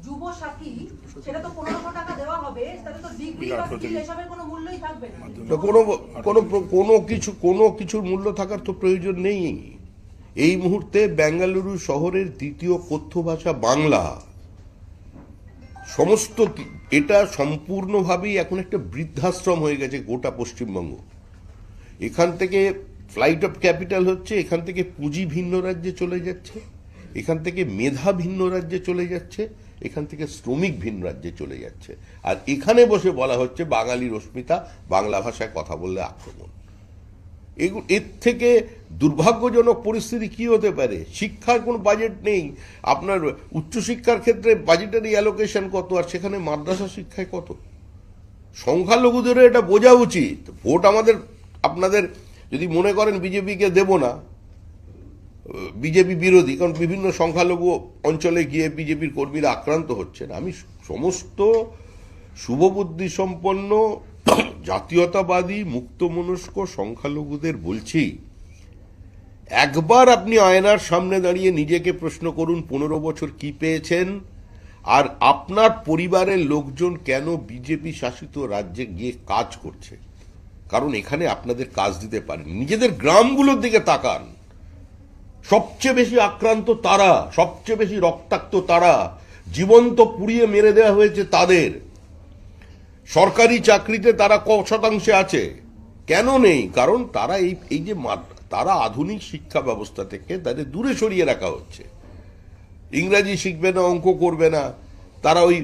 যুব সাথী, সেটা তো 1500 টাকা দেওয়া হবে, তাহলে তো ডিগ্রি বা স্কিল এসবের কোনো মূল্যই থাকবে না। তো কোনো কিছুর মূল্য থাকার তো প্রয়োজন নেই। এই মুহূর্তে বেঙ্গালুরু শহরের দ্বিতীয় কথ্য ভাষা বাংলা। সমস্ত এটা সম্পূর্ণভাবেই এখন একটা বৃদ্ধাশ্রম হয়ে গেছে গোটা পশ্চিমবঙ্গ। এখান থেকে ফ্লাইট অফ ক্যাপিটাল হচ্ছে, এখান থেকে পুঁজি ভিন্ন রাজ্যে চলে যাচ্ছে, এখান থেকে মেধা ভিন্ন রাজ্যে চলে যাচ্ছে, এখান থেকে শ্রমিক ভিন্ন রাজ্যে চলে যাচ্ছে। আর এখানে বসে বলা হচ্ছে বাঙালির অস্মিতা, বাংলা ভাষায় কথা বললে আক্রমণ। এর থেকে দুর্ভাগ্যজনক পরিস্থিতি কি হতে পারে? শিক্ষার কোনো বাজেট নেই। আপনার উচ্চশিক্ষার ক্ষেত্রে বাজেটারি অ্যালোকেশন কত, আর সেখানে মাদ্রাসা শিক্ষায় কত? সংখ্যালঘুদের এটা বোঝা উচিত। ভোট আপনাদের যদি মনে করেন বিজেপিকে দেব না, বিজেপি বিরোধী, কারণ বিভিন্ন সংখ্যালঘু অঞ্চলে গিয়ে বিজেপির কর্মীরা আক্রান্ত হচ্ছেন। আমি সমস্ত শুভবুদ্ধি সম্পন্ন জাতীয়তাবাদী মুক্তমনস্ক সংখ্যালঘুদের বলছি, একবার আপনি আয়নার সামনে দাঁড়িয়ে নিজেকে প্রশ্ন করুন 15 বছর কি পেয়েছেন, আর আপনার পরিবারের লোকজন কেন বিজেপি শাসিত রাজ্যে গিয়ে কাজ করছে। কারণ এখানে আপনাদের কাজ দিতে পারেন। নিজেদের গ্রামগুলোর দিকে তাকান, সবচেয়ে বেশি আক্রান্ত তারা, সবচেয়ে বেশি রক্তাক্ত তারা, জীবন্ত পুড়িয়ে মেরে দেওয়া হয়েছে তাদের। সরকারি চাকরিতে তারা কত শতাংশে আছে? কেন নেই? কারণ তারা এই যে তারা আধুনিক শিক্ষা ব্যবস্থা থেকে তাদের দূরে সরিয়ে রাখা হচ্ছে। ইংরাজি শিখবে না, অঙ্ক করবে না, তারা ওই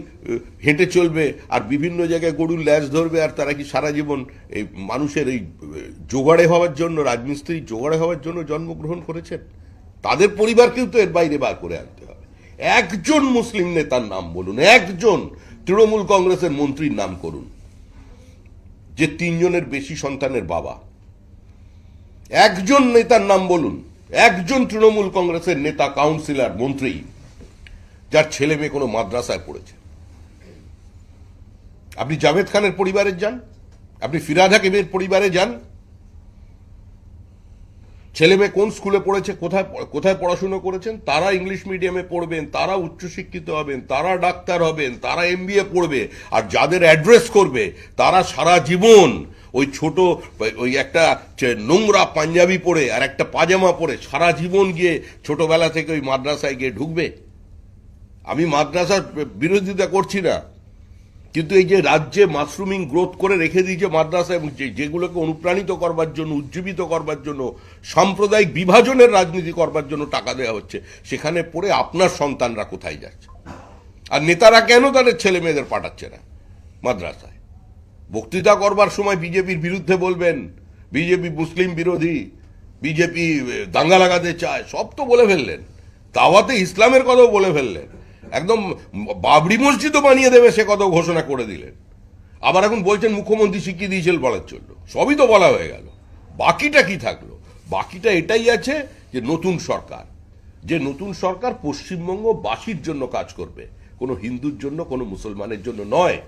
হেঁটে চলবে আর বিভিন্ন জায়গায় গরুর ল্যাজ ধরবে। আর তারা কি সারা জীবন এই মানুষের এই জোগাড়ে হওয়ার জন্য, রাজমিস্ত্রি জোগাড়ে হওয়ার জন্য জন্মগ্রহণ করেছেন? তাদের পরিবারকেও তো এর বাইরে বার করে আনতে হবে। একজন মুসলিম নেতার নাম বলুন, একজন তৃণমূল কংগ্রেসের মন্ত্রীর নাম করুন যে 3 জনের বেশি সন্তানের বাবা। একজন নেতার নাম বলুন, একজন তৃণমূল কংগ্রেসের নেতা, কাউন্সিলর, মন্ত্রী যার ছেলে মেয়ে কোনো মাদ্রাসায় পড়েছে। আপনি জাভেদ খানের পরিবারে যান, আপনি ফিরাদ হাকিমের পরিবারে যান, ছেলে মেয়ে কোন স্কুলে পড়েছে, কোথায় পড়াশুনো করেছেন। তারা ইংলিশ মিডিয়ামে পড়বেন, তারা উচ্চশিক্ষিত হবেন, তারা ডাক্তার হবেন, তারা MBA পড়বে। আর যাদের অ্যাড্রেস করবে তারা সারা জীবন ওই ছোট ওই একটা নোংরা পাঞ্জাবি পরে আর একটা পাজামা পরে সারা জীবন গিয়ে ছোটবেলা থেকে ওই মাদ্রাসায় গিয়ে ঢুকবে। আমি মাদ্রাসার বিরোধিতা করছি না, কিন্তু এই যে রাজ্যে মাশরুমিং গ্রোথ করে রেখে দিয়েছে মাদ্রাসা, এবং যেগুলোকে অনুপ্রাণিত করবার জন্য, উজ্জীবিত করবার জন্য, সাম্প্রদায়িক বিভাজনের রাজনীতি করবার জন্য টাকা দেওয়া হচ্ছে, সেখানে পড়ে আপনার সন্তানরা কোথায় যাচ্ছে? আর নেতারা কেন তাদের ছেলে মেয়েদের পাঠাচ্ছে না মাদ্রাসায়? বক্তৃতা করবার সময় বিজেপির বিরুদ্ধে বলবেন, বিজেপি মুসলিম বিরোধী, বিজেপি দাঙ্গা লাগাতে চায়, সব তো বলে ফেললেন। দাওয়াতে ইসলামের কথাও বলে ফেললেন, একদম বাবরি মসজিদও বানিয়ে দেবে সে কথাও ঘোষণা করে দিলেন। আবার এখন বলছেন মুখ্যমন্ত্রী শিখিয়ে দিয়েছিল বলার জন্য। সবই তো বলা হয়ে গেল, বাকিটা কি থাকলো? বাকিটা এটাই আছে যে নতুন সরকার পশ্চিমবঙ্গবাসীর জন্য কাজ করবে, কোনো হিন্দুর জন্য, কোনো মুসলমানের জন্য নয়।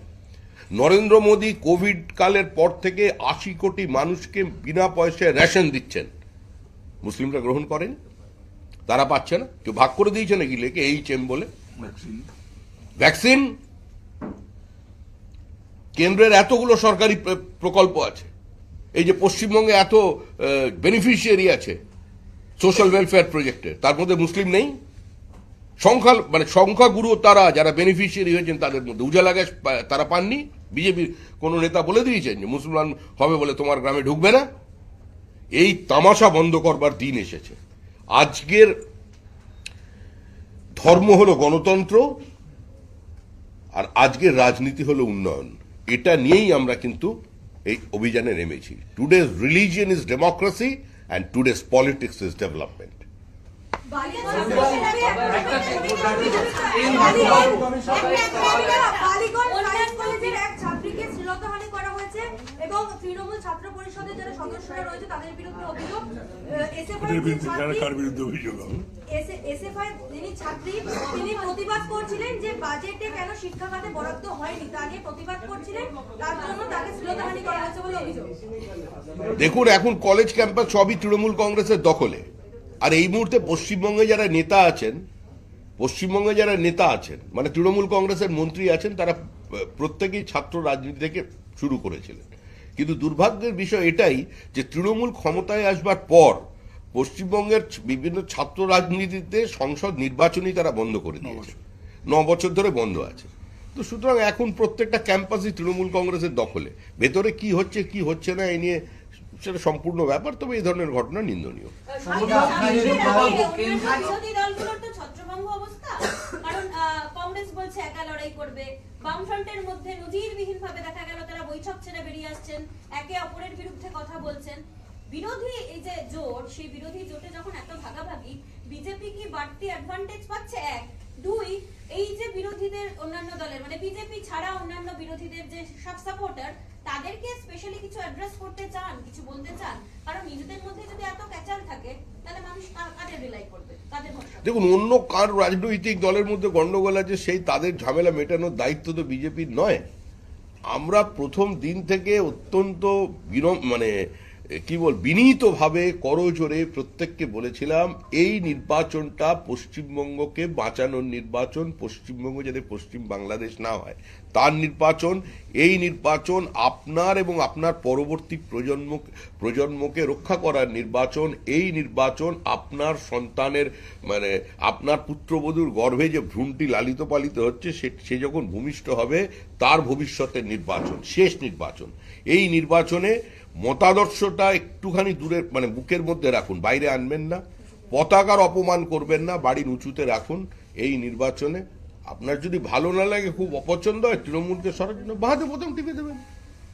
নরেন্দ্র মোদী কোভিড কালের পর থেকে 80 কোটি মানুষকে বিনা পয়সায় রেশন দিচ্ছেন। মুসলিমরা গ্রহণ করেন, তারা পাচ্ছে না। কেউ ভাগ করে দিয়েছে নাকি লেখে HM বলে? ভ্যাকসিন, কেন্দ্রের এতগুলো সরকারি প্রকল্প আছে, এই যে পশ্চিমবঙ্গে এত বেনিফিশিয়ারি আছে সোশ্যাল ওয়েলফেয়ার প্রজেক্টের, তার মধ্যে মুসলিম নেই। সংখ্যাগুরু তারা যারা বেনিফিশিয়ারি হয়েছেন তাদের মধ্যে উজালা গ্যাস তারা পাননি। বিজেপির কোন নেতা বলে দিয়েছেন যে মুসলমান হবে বলে তোমার গ্রামে ঢুকবে না। এই তামাশা বন্ধ করবার দিন এসেছে। আজকের ধর্ম হলো গণতন্ত্র, আর আজকের রাজনীতি হলো উন্নয়ন। এটা নিয়েই আমরা কিন্তু এই অভিযানে নেমেছি। Today's religion is democracy and today's politics is development. এবং তৃণমূল ছাত্র পরিষদের যারা সদস্যরা রয়েছে তাদের বিরুদ্ধে অভিযোগ, এসএফআই যিনি ছাত্রী তিনি প্রতিবাদ করছিলেন যে বাজেটে কেন শিক্ষা খাতে বরাদ্দ হয়নি, তা নিয়ে প্রতিবাদ করছিলেন, তার জন্য তাকে শ্লীলতাহানি করা হয়েছে বলে অভিযোগ। দেখুন, এখন কলেজ ক্যাম্পাস সবই তৃণমূল কংগ্রেসের দখলে। আর এই মুহূর্তে পশ্চিমবঙ্গে যারা নেতা আছেন মানে তৃণমূল কংগ্রেসের মন্ত্রী আছেন, তারা প্রত্যেকেই ছাত্র রাজনীতি থেকে শুরু করেছিলেন। কিন্তু দুর্ভাগ্যের বিষয় এটাই যে তৃণমূল ক্ষমতায় আসবার পর পশ্চিমবঙ্গের বিভিন্ন ছাত্র রাজনীতিতে সংসদ নির্বাচনই তারা বন্ধ করে দিয়েছে, 9 বছর ধরে বন্ধ আছে। তো সুতরাং এখন প্রত্যেকটা ক্যাম্পাসই তৃণমূল কংগ্রেসের দখলে। ভেতরে কি হচ্ছে কি হচ্ছে না এই নিয়ে সেটা সম্পূর্ণ ব্যাপার, তবে এই ধরনের ঘটনা নিন্দনীয়। বিরোধী দলগুলোর তো ছত্রভঙ্গ অবস্থা, কারণ কংগ্রেস বলছে একা লড়াই করবে, বামফ্রন্টের মধ্যে নজিরবিহীন ভাবে দেখা গেল তারা বৈঠক ছেড়ে বেরিয়ে আসছেন, একে অপরের বিরুদ্ধে কথা বলছেন। বিরোধী এই যে জোট, সেই বিরোধী জোটে যখন এত ভাগাভাগি, বিজেপি কি বাড়তি অ্যাডভান্টেজ পাচ্ছে? 1, 2 এই যে বিরোধীদের অন্যান্য দলের মানে বিজেপি ছাড়া অন্যান্য বিরোধীদের যে সব সাপোর্টার, তাদেরকে স্পেশালি কিছু অ্যাড্রেস করতে চান, কিছু বলতে চান? কারণ নিজেদের মধ্যে যদি এত ক্যাচাল থাকে তাহলে মানুষ কাদের রিলাই করবে, কাদের ভরসা? দেখুন, অন্য কার রাজনৈতিক দলের মধ্যে গন্ডগোল আছে সেই তাদের ঝামেলা মেটানোর দায়িত্ব তো বিজেপির নয়। আমরা প্রথম দিন থেকে অত্যন্ত বিনীতভাবে করজোরে প্রত্যেককে বলেছিলাম এই নির্বাচনটা পশ্চিমবঙ্গকে বাঁচানোর নির্বাচন, পশ্চিমবঙ্গ যাতে পশ্চিম বাংলাদেশ না হয় তার নির্বাচন। এই নির্বাচন আপনার এবং আপনার পরবর্তী প্রজন্মকে রক্ষা করার নির্বাচন। এই নির্বাচন আপনার সন্তানের আপনার পুত্রবধূর গর্ভে যে ভ্রূণটি লালিত পালিত হচ্ছে সে যখন ভূমিষ্ঠ হবে তার ভবিষ্যতের নির্বাচন, শেষ নির্বাচন। এই নির্বাচনে মতাদর্শটা একটুখানি দূরে বুকের মধ্যে রাখুন, বাইরে আনবেন না, পতাকার অপমান করবেন না, বাড়ির উঁচুতে রাখুন। এই নির্বাচনে আপনার যদি ভালো না লাগে, খুব অপছন্দ হয়, তৃণমূলকে সরার জন্য বাহাতে প্রথম টিপে দেবেন,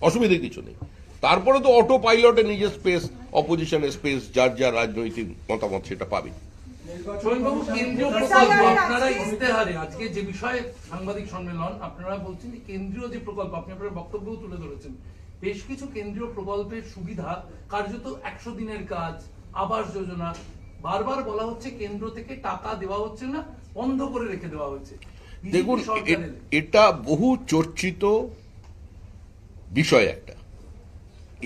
অসুবিধে কিছু নেই। তারপরে তো অটো পাইলটে নিজের স্পেস, অপোজিশনের স্পেস, যার যার রাজনৈতিক মতামত সেটা পাবে। সোহেলবাবু, কেন্দ্রীয় প্রকল্প আপনারা ইস্তেহারে আজকে যে বিষয়ে সাংবাদিক সম্মেলন আপনারা বলছেন যে কেন্দ্রীয় যে প্রকল্প, আপনি আপনার বক্তব্যও তুলে ধরেছেন, বেশ কিছু কেন্দ্রীয় প্রকল্পের সুবিধা কার্যত 100 দিনের কাজ, আবাস যোজনা, বারবার বলা হচ্ছে কেন্দ্র থেকে টাকা দেওয়া হচ্ছে না, বন্ধ করে রেখে দেওয়া হয়েছে। দেখুন, এটা বহু চর্চিত বিষয় একটা।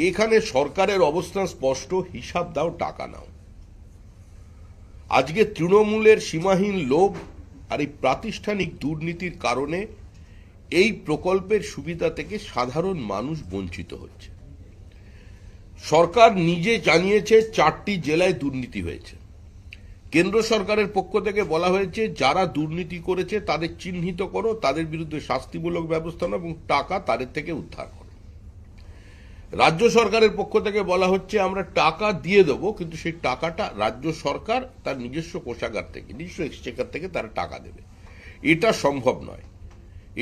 এখানে সরকারের অবস্থান স্পষ্ট, হিসাব দাও টাকা নাও। আজকে তৃণমূলের সীমাহীন লোভ আর এই প্রাতিষ্ঠানিক দুর্নীতির কারণে এই প্রকল্পের সুবিধা থেকে সাধারণ মানুষ বঞ্চিত হচ্ছে। সরকার নিজে জানিয়েছে 4টি জেলায় দুর্নীতি হয়েছে। কেন্দ্র সরকারের পক্ষ থেকে বলা হয়েছে যারা দুর্নীতি করেছে তাদের চিহ্নিত করো, তাদের বিরুদ্ধে শাস্তিমূলক ব্যবস্থা নাও এবং টাকা তাদের থেকে উদ্ধার করো। রাজ্য সরকারের পক্ষ থেকে বলা হচ্ছে আমরা টাকা দিয়ে দেবো, কিন্তু সেই টাকাটা রাজ্য সরকার তার নিজস্ব কোষাগার থেকে, নিজস্ব এক্সচেকার থেকে তারা টাকা দেবে। এটা সম্ভব নয়।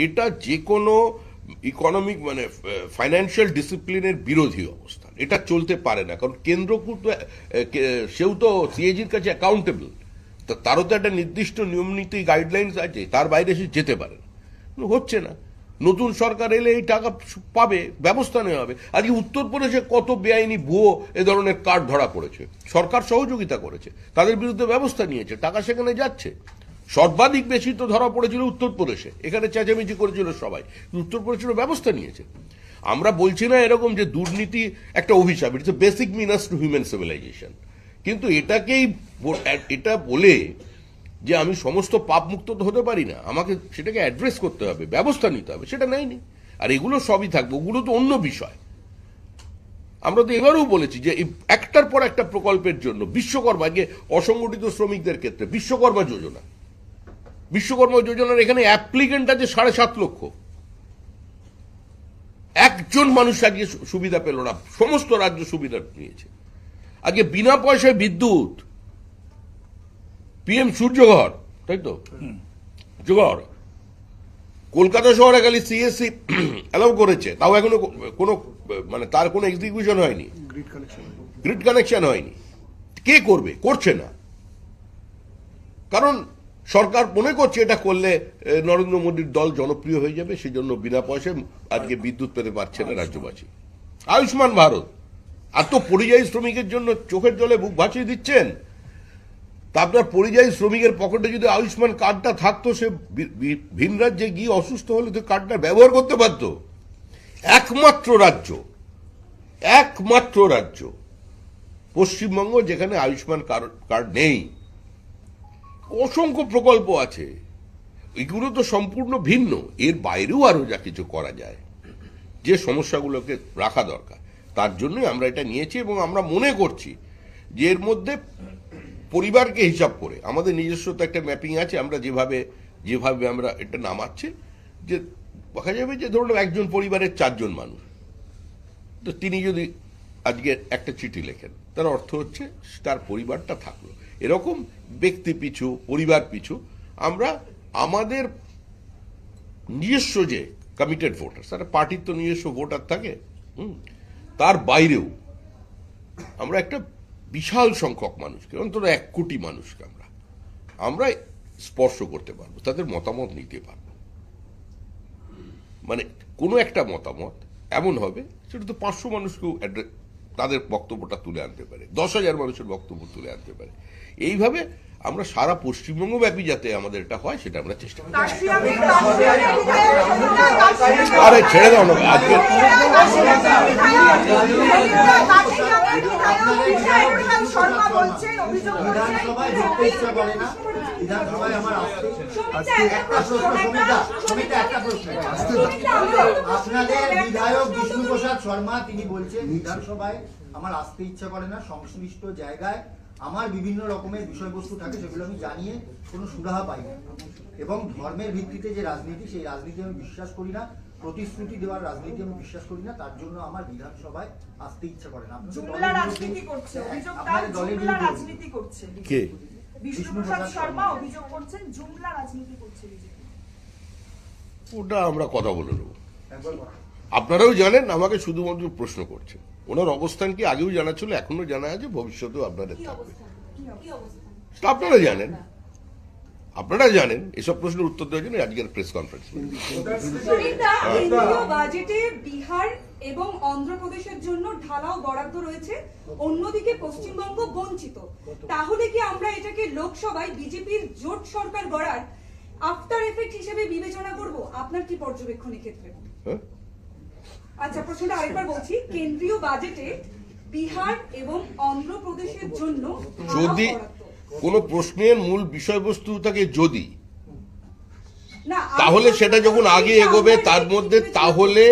এটা যে কোনো ইকোনমিক ফাইন্যান্সিয়াল ডিসিপ্লিনের বিরোধী অবস্থান। এটা চলতে পারে না, কারণ কেন্দ্র সেও তো সিএজির কাছে অ্যাকাউন্টেবল, তারও তো একটা নির্দিষ্ট নিয়ম নীতি গাইডলাইন্স আছে, তার বাইরে সে যেতে পারে না। হচ্ছে না। নতুন সরকার এলে এই টাকা পাবে, ব্যবস্থা নেওয়া হবে। আজকে উত্তরপ্রদেশে কত বেআইনি ভুয়ো এ ধরনের কার্ড ধরা পড়েছে, সরকার সহযোগিতা করেছে, তাদের বিরুদ্ধে ব্যবস্থা নিয়েছে, টাকা সেখানে যাচ্ছে। সর্বাধিক বেশি তো ধরা পড়েছিল উত্তরপ্রদেশে, এখানে চেঁচামেচি করেছিল সবাই, উত্তরপ্রদেশের ব্যবস্থা নিয়েছে। আমরা বলছি না এরকম যে দুর্নীতি একটা অভিশাপ, it's a basic menace to human civilization, কিন্তু এটা বলে যে আমি সমস্ত পাপ মুক্ত তো হতে পারি না, আমাকে সেটাকে অ্যাড্রেস করতে হবে, ব্যবস্থা নিতে হবে, সেটা নেয়নি। আর এগুলো সবই থাকবে, ওগুলো তো অন্য বিষয়। আমরা তো এবারেও বলেছি যে একটার পর একটা প্রকল্পের জন্য বিশ্বকর্মা, অসংগঠিত শ্রমিকদের ক্ষেত্রে বিশ্বকর্মা যোজনার এখানে অ্যাপ্লিকেন্ট আছে 7.5 লক্ষ। একজন মানুষ আজকে সুবিধা পেল না, সমস্ত রাজ্য সুবিধা নিয়েছে। আজকে বিনা পয়সায় বিদ্যুৎ, PM সূর্যঘর, তাই তো জোগাড়, কলকাতা শহরে খালি CSC অ্যালাউ করেছে, তাও এখনো কোনো তার কোনো এক্সিকিউশন হয়নি, গ্রিড কানেকশন হয়নি। কে করবে? করছে না, কারণ সরকার মনে করছে এটা করলে নরেন্দ্র মোদীর দল জনপ্রিয় হয়ে যাবে, সেই জন্য বিনা পয়সায় আজকে বিদ্যুৎ পেতে পারছে না রাজ্যবাসী। আয়ুষ্মান ভারত, আর তো পরিযায়ী শ্রমিকের জন্য চোখের জলে বুক ভাসিয়ে দিচ্ছেন। তা আপনার পরিযায়ী শ্রমিকের পকেটে যদি আয়ুষ্মান কার্ডটা থাকতো, সে ভিন রাজ্যে গিয়ে অসুস্থ হলে তো কার্ডটা ব্যবহার করতে পারত। একমাত্র রাজ্য পশ্চিমবঙ্গ যেখানে আয়ুষ্মান কার্ড নেই, অসংখ্য প্রকল্প আছে, এগুলো তো সম্পূর্ণ ভিন্ন। এর বাইরেও আরো যা কিছু করা যায়, যে সমস্যাগুলোকে রাখা দরকার, তার জন্যই আমরা এটা নিয়েছি। এবং আমরা মনে করছি যে এর মধ্যে পরিবারকে হিসাব করে আমাদের নিজস্ব তো একটা ম্যাপিং আছে, আমরা যেভাবে আমরা এটা নামাচ্ছি, যে দেখা যাবে যে ধরুন একজন পরিবারের 4 জন মানুষ, তো তিনি যদি আজকে একটা চিঠি লেখেন, তার অর্থ হচ্ছে তার পরিবারটা থাকলো। এরকম ব্যক্তি পিছু, পরিবার পিছু আমরা আমাদের নিজস্ব যে কমিটেড ভোটার, তারা পার্টির তো নিজস্ব ভোটার থাকে, তার বাইরেও আমরা একটা বিশাল সংখ্যক মানুষকে, অন্তত 1 কোটি মানুষকে আমরা স্পর্শ করতে পারবো, তাদের মতামত নিতে পারবো। মানে কোনো একটা মতামত এমন হবে সেটা তো 500 মানুষকেও তাদের বক্তব্যটা তুলে আনতে পারে, 10,000 মানুষের বক্তব্য তুলে আনতে পারে। এইভাবে আমরা সারা পশ্চিমবঙ্গ ব্যাপী যাতে আমাদের এটা হয়, সেটা আমরা চেষ্টা করি। আরে ছেড়ে দাও না, আজকে বিধানসভায় ঢুকতে ইচ্ছা করে না, বিধানসভায় আমার একটা প্রশ্ন। আপনাদের বিধায়ক বিষ্ণু প্রসাদ শর্মা তিনি বলছেন বিধানসভায় আমার আসতে ইচ্ছা করে না, সংশ্লিষ্ট জায়গায় আমার বিভিন্ন রকমের বিষয়বস্তু থাকে, সেগুলো আমি জানিয়ে কোনো সুরাহা পাই না, এবং ধর্মের ভিত্তিতে যে রাজনীতি, সেই রাজনীতি আমি বিশ্বাস করি না, প্রতিশ্রুতি দেওয়ার রাজনীতি আমি বিশ্বাস করি না, তার জন্য আমার বিধানসভায় আসতে ইচ্ছা করে না। জুমলা রাজনীতি করছে, অভিযোগ তার জুমলা রাজনীতি করছে কে? বিষ্ণু প্রসাদ শর্মা অভিযোগ করছেন জুমলা রাজনীতি করছে বিজেপি। ওটা আমরা কথা বলে নেব। একবার বলো। আপনারাও জানেন, আমাকে শুধুমাত্র প্রশ্ন করছেন। ওনার অবস্থান কি আগেও জানা ছিল, এখনো জানা আছে, ভবিষ্যতেও আপনাদের কি থাকবে। অবস্থান? কি অবস্থান? তা আপনারা জানেন এসব প্রশ্নের উত্তর দেওয়ার জন্য আজকের প্রেস কনফারেন্স। শোভিতা, কেন্দ্রীয় বাজেটে বিহার এবং অন্ধ্রপ্রদেশের জন্য ঢালাও বরাদ্দ রয়েছে, অন্যদিকে পশ্চিমবঙ্গ বঞ্চিত। তাহলে কি আমরা এটাকে লোকসভায় বিজেপির জোট সরকার গড়ার আফটার এফেক্ট হিসেবে বিবেচনা করব? আপনার কি পর্যবেক্ষণ ক্ষেত্রে? আচ্ছা, প্রশ্নটা আরেকবার বলছি, কেন্দ্রীয় বাজেটে বিহার এবং অন্ধ্রপ্রদেশের জন্য যদি কোন প্রশ্নের মূল বিষয়বস্তু থাকে যদি, তাহলে সেটা যখন আগে এগোবে তার মধ্যে তাহলে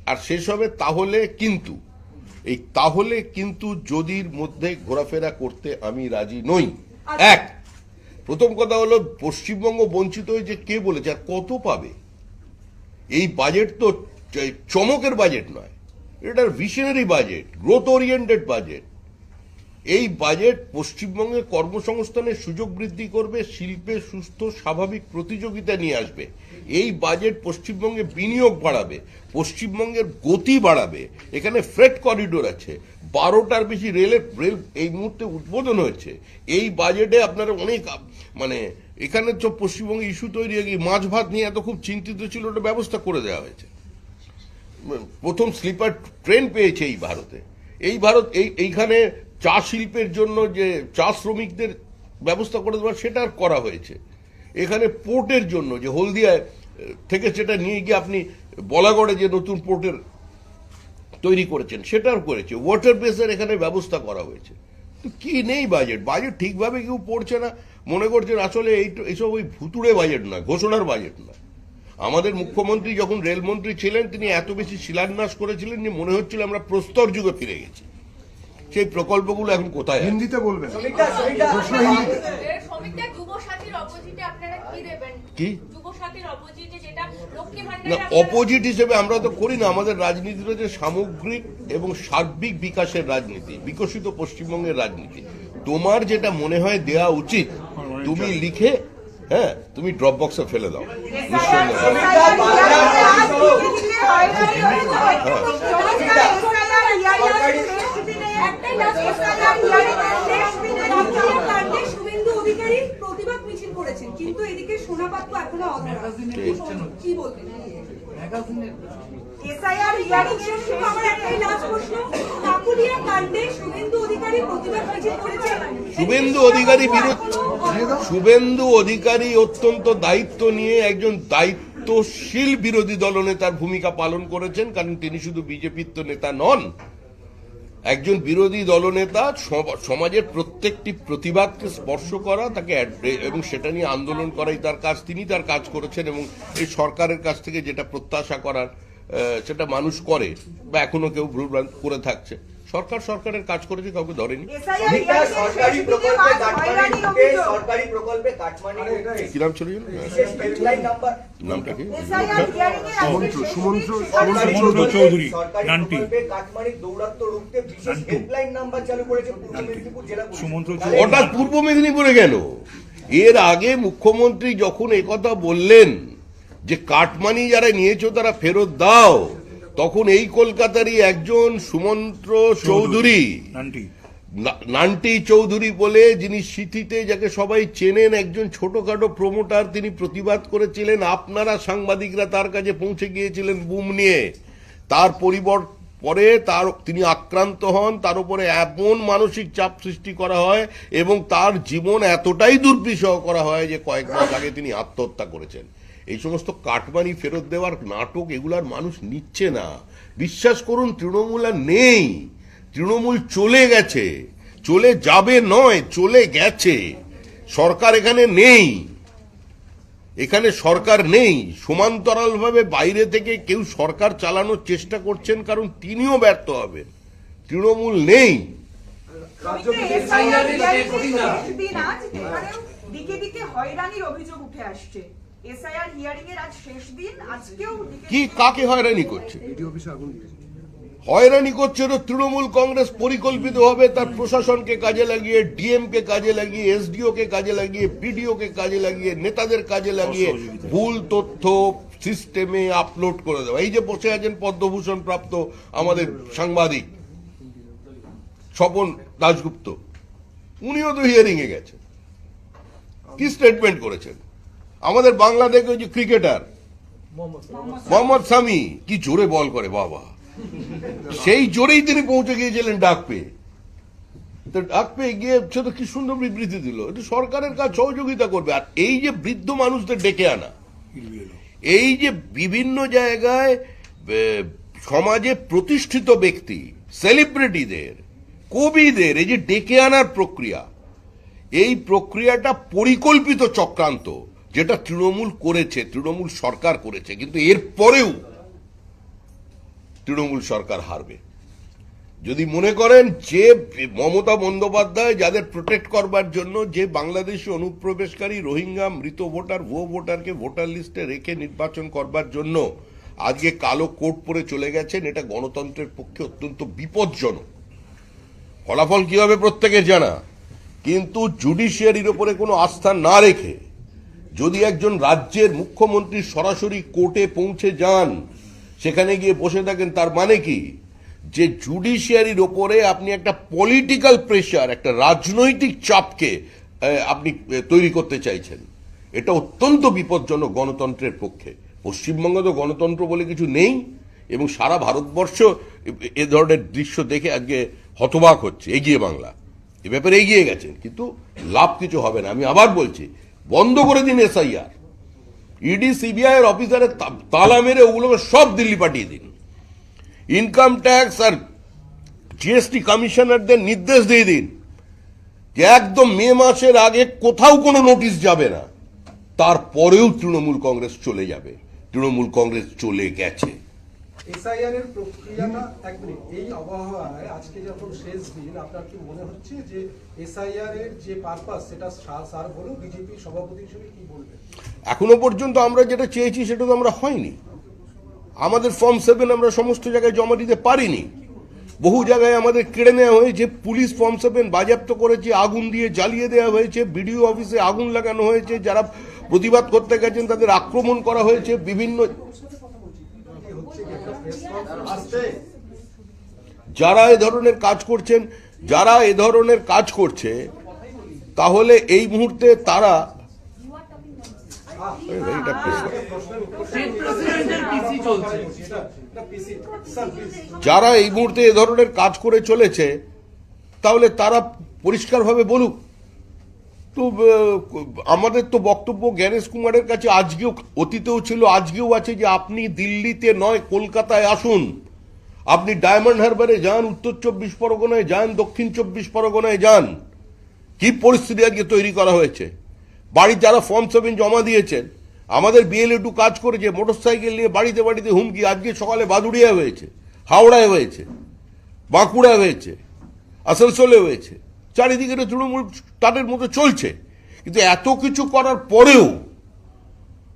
আর শেষ হবে তাহলে কিন্তু, এই তাহলে কিন্তু যদির মধ্যে ঘোরাফেরা করতে আমি রাজি নই। এক, প্রথম কথা হলো পশ্চিমবঙ্গ বঞ্চিত হয়েছে কে বলেছে আর কত পাবে? এই বাজেট তো চমকের বাজেট নয়, এটা visionary budget, growth oriented budget. এই বাজেট পশ্চিমবঙ্গে কর্মসংস্থানের সুযোগ বৃদ্ধি করবে, শিল্পে সুস্থ স্বাভাবিক প্রতিযোগিতা নিয়ে আসবে। এই বাজেট পশ্চিমবঙ্গে বিনিয়োগ বাড়াবে, পশ্চিমবঙ্গের গতি বাড়াবে। এখানে ফ্রেট করিডোর আছে, 12টার বেশি রেল এই মুহূর্তে উদ্বোধন হয়েছে। এই বাজেটে আপনারা অনেক মানে এখানে তো পশ্চিমবঙ্গে ইস্যু তৈরি হয়ে গিয়ে মাছ ভাত নিয়ে এত খুব চিন্তিত ছিল, ওটা ব্যবস্থা করে দেওয়া হয়েছে। প্রথম স্লিপার ট্রেন পেয়েছে এই ভারতে। এইখানে চা শিল্পের জন্য যে চা শ্রমিকদের ব্যবস্থা করে দেওয়া সেটা করা হয়েছে। এখানে পোর্টের জন্য যে হলদিয়ায় থেকে সেটা নিয়ে গিয়ে আপনি বলাগড়ে যে নতুন পোর্টের তৈরি করেছেন সেটার করেছে। ওয়াটার বেসের এখানে ব্যবস্থা করা হয়েছে। তো কি নেই বাজেট ঠিকভাবে কেউ পড়ছে না, মনে করছেন আসলে এইসব ওই ভুতুড়ে বাজেট নয়, ঘোষণার বাজেট নয়। আমাদের মুখ্যমন্ত্রী যখন রেলমন্ত্রী ছিলেন তিনি এত বেশি শিলান্যাস করেছিলেন যে মনে হচ্ছিল আমরা প্রস্তর যুগে ফিরে গেছি। সেই প্রকল্পগুলো এখন কোথায়? হিন্দিতে বলবেন। না, অপোজিট হিসেবে আমরা তো করি না। আমাদের রাজনীতি রয়েছে সামগ্রিক এবং সার্বিক বিকাশের রাজনীতি, বিকশিত পশ্চিমবঙ্গের রাজনীতি। তোমার যেটা মনে হয় দেয়া উচিত তুমি লিখে তুমি ড্রপ বক্সে ফেলে দাও। শুভেন্দু অধিকারী প্রতিবাদ মিছিল করেছেন, কিন্তু এদিকে সোনাপাত্র এখনো কি বলবেন? শুভেন্দু অধিকারী অত্যন্ত দায়িত্ব নিয়ে একজন দায়িত্বশীল বিরোধী দলনেতার ভূমিকা পালন করেছেন, কারণ তিনি শুধু বিজেপির তো নেতা নন, একজন বিরোধী দলনেতা সমাজের প্রত্যেকটি প্রতিবাদকে স্পর্শ করা, তাকে এবং সেটা নিয়ে আন্দোলন করাই তার কাজ। তিনি তার কাজ করেছেন এবং এই সরকারের কাছ থেকে যেটা প্রত্যাশা করার সেটা মানুষ করে বা এখনো কেউ ভুলভ্রান্ত করে থাকছে। সরকারের কাজ করেছে, কাউকে ধরেনি। সরকারি প্রকল্পে কাটমানি ঢুকে, সরকারি প্রকল্পে কাটমানি ঢুকে। কি নাম ছিল যেন? বিশেষ হেল্পলাইন নাম্বার, নামটা কি? সুমন্ত্র চৌধুরী, সরকারি নানটি। প্রকল্পে কাটমানি দৌরাত্ম্য রুখতে বিশেষ হেল্পলাইন নাম্বার চালু করেছে পূর্ব মেদিনীপুর জেলা পুলিশ। সুমন্ত্র হঠাৎ পূর্ব মেদিনীপুরে গেল? এর আগে মুখ্যমন্ত্রী যখন একথা বললেন যে কাটমানি যারা নিয়েছো তারা ফেরত দাও, তখন এই কলকাতারই একজন সুমন্ত্র চৌধুরী, নান্টি চৌধুরী বলে, যিনি সিটিতে যাকে সবাই চেনেন, একজন ছোটখাটো প্রমোটার, তিনি প্রতিবাদ করেছিলেন। আপনারা সাংবাদিকরা তার কাছে পৌঁছে গিয়েছিলেন বুম নিয়ে। তার পরে তিনি আক্রান্ত হন, তার উপরে এমন মানসিক চাপ সৃষ্টি করা হয় এবং তার জীবন এতটাই দুর্বিষহ করা হয় যে কয়েক মাস আগে তিনি আত্মহত্যা করেছেন। এই সমস্ত কাটমানি ফেরত দেওয়ার নাটক এগুলার মানুষ নিচ্ছে না। বিশ্বাস করুন, তৃণমূল আর নেই। তৃণমূল চলে গেছে, চলে যাবে নয়, চলে গেছে। সরকার এখানে নেই, এখানে সরকার নেই। সমান্তরালভাবে বাইরে থেকে কেউ সরকার চালানোর চেষ্টা করছেন, কারণ তিনিও ব্যর্থ হবেন। তৃণমূল নেই। দিকে দিকে হয়রানির অভিযোগ উঠে আসছে। এসআইআর হিয়ারিং এর আজ শেষ দিন, আজকেও কি কাকে হয়রানি করছে? ইডি অফিসে আগুন দিয়েছে। হয়রানি করছে তো তৃণমূল কংগ্রেস পরিকল্পিতভাবে তার প্রশাসনকে কাজে লাগিয়ে, ডিএম কে কাজে লাগিয়ে, এসডিও কে কাজে লাগিয়ে, বিডিও কে কাজে লাগিয়ে, নেতাদের কাজে লাগিয়ে ভুল তথ্য সিস্টেমে আপলোড করে দেওয়া। এই যে বসে আছেন পদ্মভূষণ প্রাপ্ত আমাদের সাংবাদিক স্বপন দাশগুপ্ত, উনিও তো হিয়ারিং এ গেছেন। কি স্টেটমেন্ট করেছেন? আমাদের বাংলাদেশে ওই যে ক্রিকেটার মোহাম্মদ শামি, কি জোরে বল করে বাবা, সেই জোরেই তিনি পৌঁছে গিয়েছিলেন ডাক পেয়ে। তো ডাক পেয়ে গিয়ে সে তো কি সুন্দর বিবৃতি দিল, এটা সরকারের কাজ সহযোগিতা করবে। আর এই যে বৃদ্ধ মানুষদের ডেকে আনা, এই যে বিভিন্ন জায়গায় সমাজে প্রতিষ্ঠিত ব্যক্তি, সেলিব্রিটিদের, কবিদের এই যে ডেকে আনার প্রক্রিয়া, এই প্রক্রিয়াটা পরিকল্পিত চক্রান্ত, যেটা তৃণমূল করেছে, তৃণমূল সরকার করেছে। কিন্তু এর পরেও তৃণমূল সরকার হারবে। যদি মনে করেন যে মমতা বন্দ্যোপাধ্যায় যাদের প্রোটেক্ট করবার জন্য, যে বাংলাদেশি অনুপ্রবেশকারী রোহিঙ্গা মৃত ভোটার, ভুয়ো ভোটারকে ভোটার লিস্টে রেখে নির্বাচন করবার জন্য আজকে কালো কোট পরে চলে গেছেন, এটা গণতন্ত্রের পক্ষে অত্যন্ত বিপজ্জনক। ফলাফল কি হবে প্রত্যেকের জানা, কিন্তু জুডিশিয়ারির উপরে কোনো আস্থা না রেখে যদি একজন রাজ্যের মুখ্যমন্ত্রী সরাসরি কোর্টে পৌঁছে যান, সেখানে গিয়ে বসে থাকেন, তার মানে কি যে জুডিশিয়ারির ওপরে আপনি একটা পলিটিক্যাল প্রেশার, একটা রাজনৈতিক চাপকে আপনি তৈরি করতে চাইছেন। এটা অত্যন্ত বিপজ্জনক গণতন্ত্রের পক্ষে। পশ্চিমবঙ্গে তো গণতন্ত্র বলে কিছু নেই এবং সারা ভারতবর্ষ এ ধরনের দৃশ্য দেখে আজকে হতবাক হচ্ছে। এগিয়ে বাংলা এ ব্যাপারে এগিয়ে গেছেন, কিন্তু লাভ কিছু হবে না। আমি আবার বলছি, বন্ধ করে দিন এসআইআর। ইডি সিবিআই এর অফিসারের তালা মেরে ওগুলোকে সব দিল্লি পাঠিয়ে দিন। ইনকাম ট্যাক্স আর জিএসটি কমিশনারদের নির্দেশ দিয়ে দিন যে একদম মে মাসের আগে কোথাও কোনো নোটিশ যাবে না। তারপরেও তৃণমূল কংগ্রেস চলে যাবে। তৃণমূল কংগ্রেস চলে গেছে। এসআইআর এর প্রক্রিয়াটা এক মিনিট, এই আবহাওয়ায় আজকে যখন শেষ দিন, আপনার কি মনে হচ্ছে যে এসআইআর এর যে পারপাস সেটা সার্ভ হলো? বিজেপি সভাপতি হিসেবে কি বলবেন? এখনো পর্যন্ত আমরা যেটা চেয়েছি সেটা তো আমরা হয়নি। আমাদের ফর্ম 7 আমরা সমস্ত জায়গায় জমা দিতে পারিনি। বহু জায়গায় আমাদের কেড়ে নেওয়া হয়েছে। পুলিশ ফর্ম 7 বাজেয়াপ্ত করেছে, আগুন দিয়ে জ্বালিয়ে দেওয়া হয়েছে, বিডিও অফিসে আগুন লাগানো হয়েছে, যারা প্রতিবাদ করতে গেছেন তাদের আক্রমণ করা হয়েছে। বিভিন্ন যারা এ ধরনের কাজ করছে, তাহলে এই মুহূর্তে তারা যারা এই মুহূর্তে এ ধরনের কাজ করে চলেছে, তাহলে তারা পরিষ্কারভাবে বলুক। তো আমাদের তো বক্তব্য জ্ঞানেশ কুমারের কাছে আজকেও, অতীতেও ছিল, আজকেও আছে, যে আপনি দিল্লিতে নয় কলকাতায় আসুন, আপনি ডায়মন্ড হারবারে যান, উত্তর 24 পরগনায় যান, দক্ষিণ 24 পরগনায় যান, কি পরিস্থিতি আজকে তৈরি করা হয়েছে। বাড়ি যারা ফর্ম 7 জমা দিয়েছেন, আমাদের বিএলএ2 কাজ করেছে, মোটরসাইকেল নিয়ে বাড়িতে বাড়িতে হুমকি। আজকে সকালে বাদুড়িয়া হয়েছে, হাওড়ায় হয়েছে, বাঁকুড়া হয়েছে, আসানসোলে হয়েছে। চারিদিকে তৃণমূল তাদের মতো চলছে। কিন্তু এত কিছু করার পরেও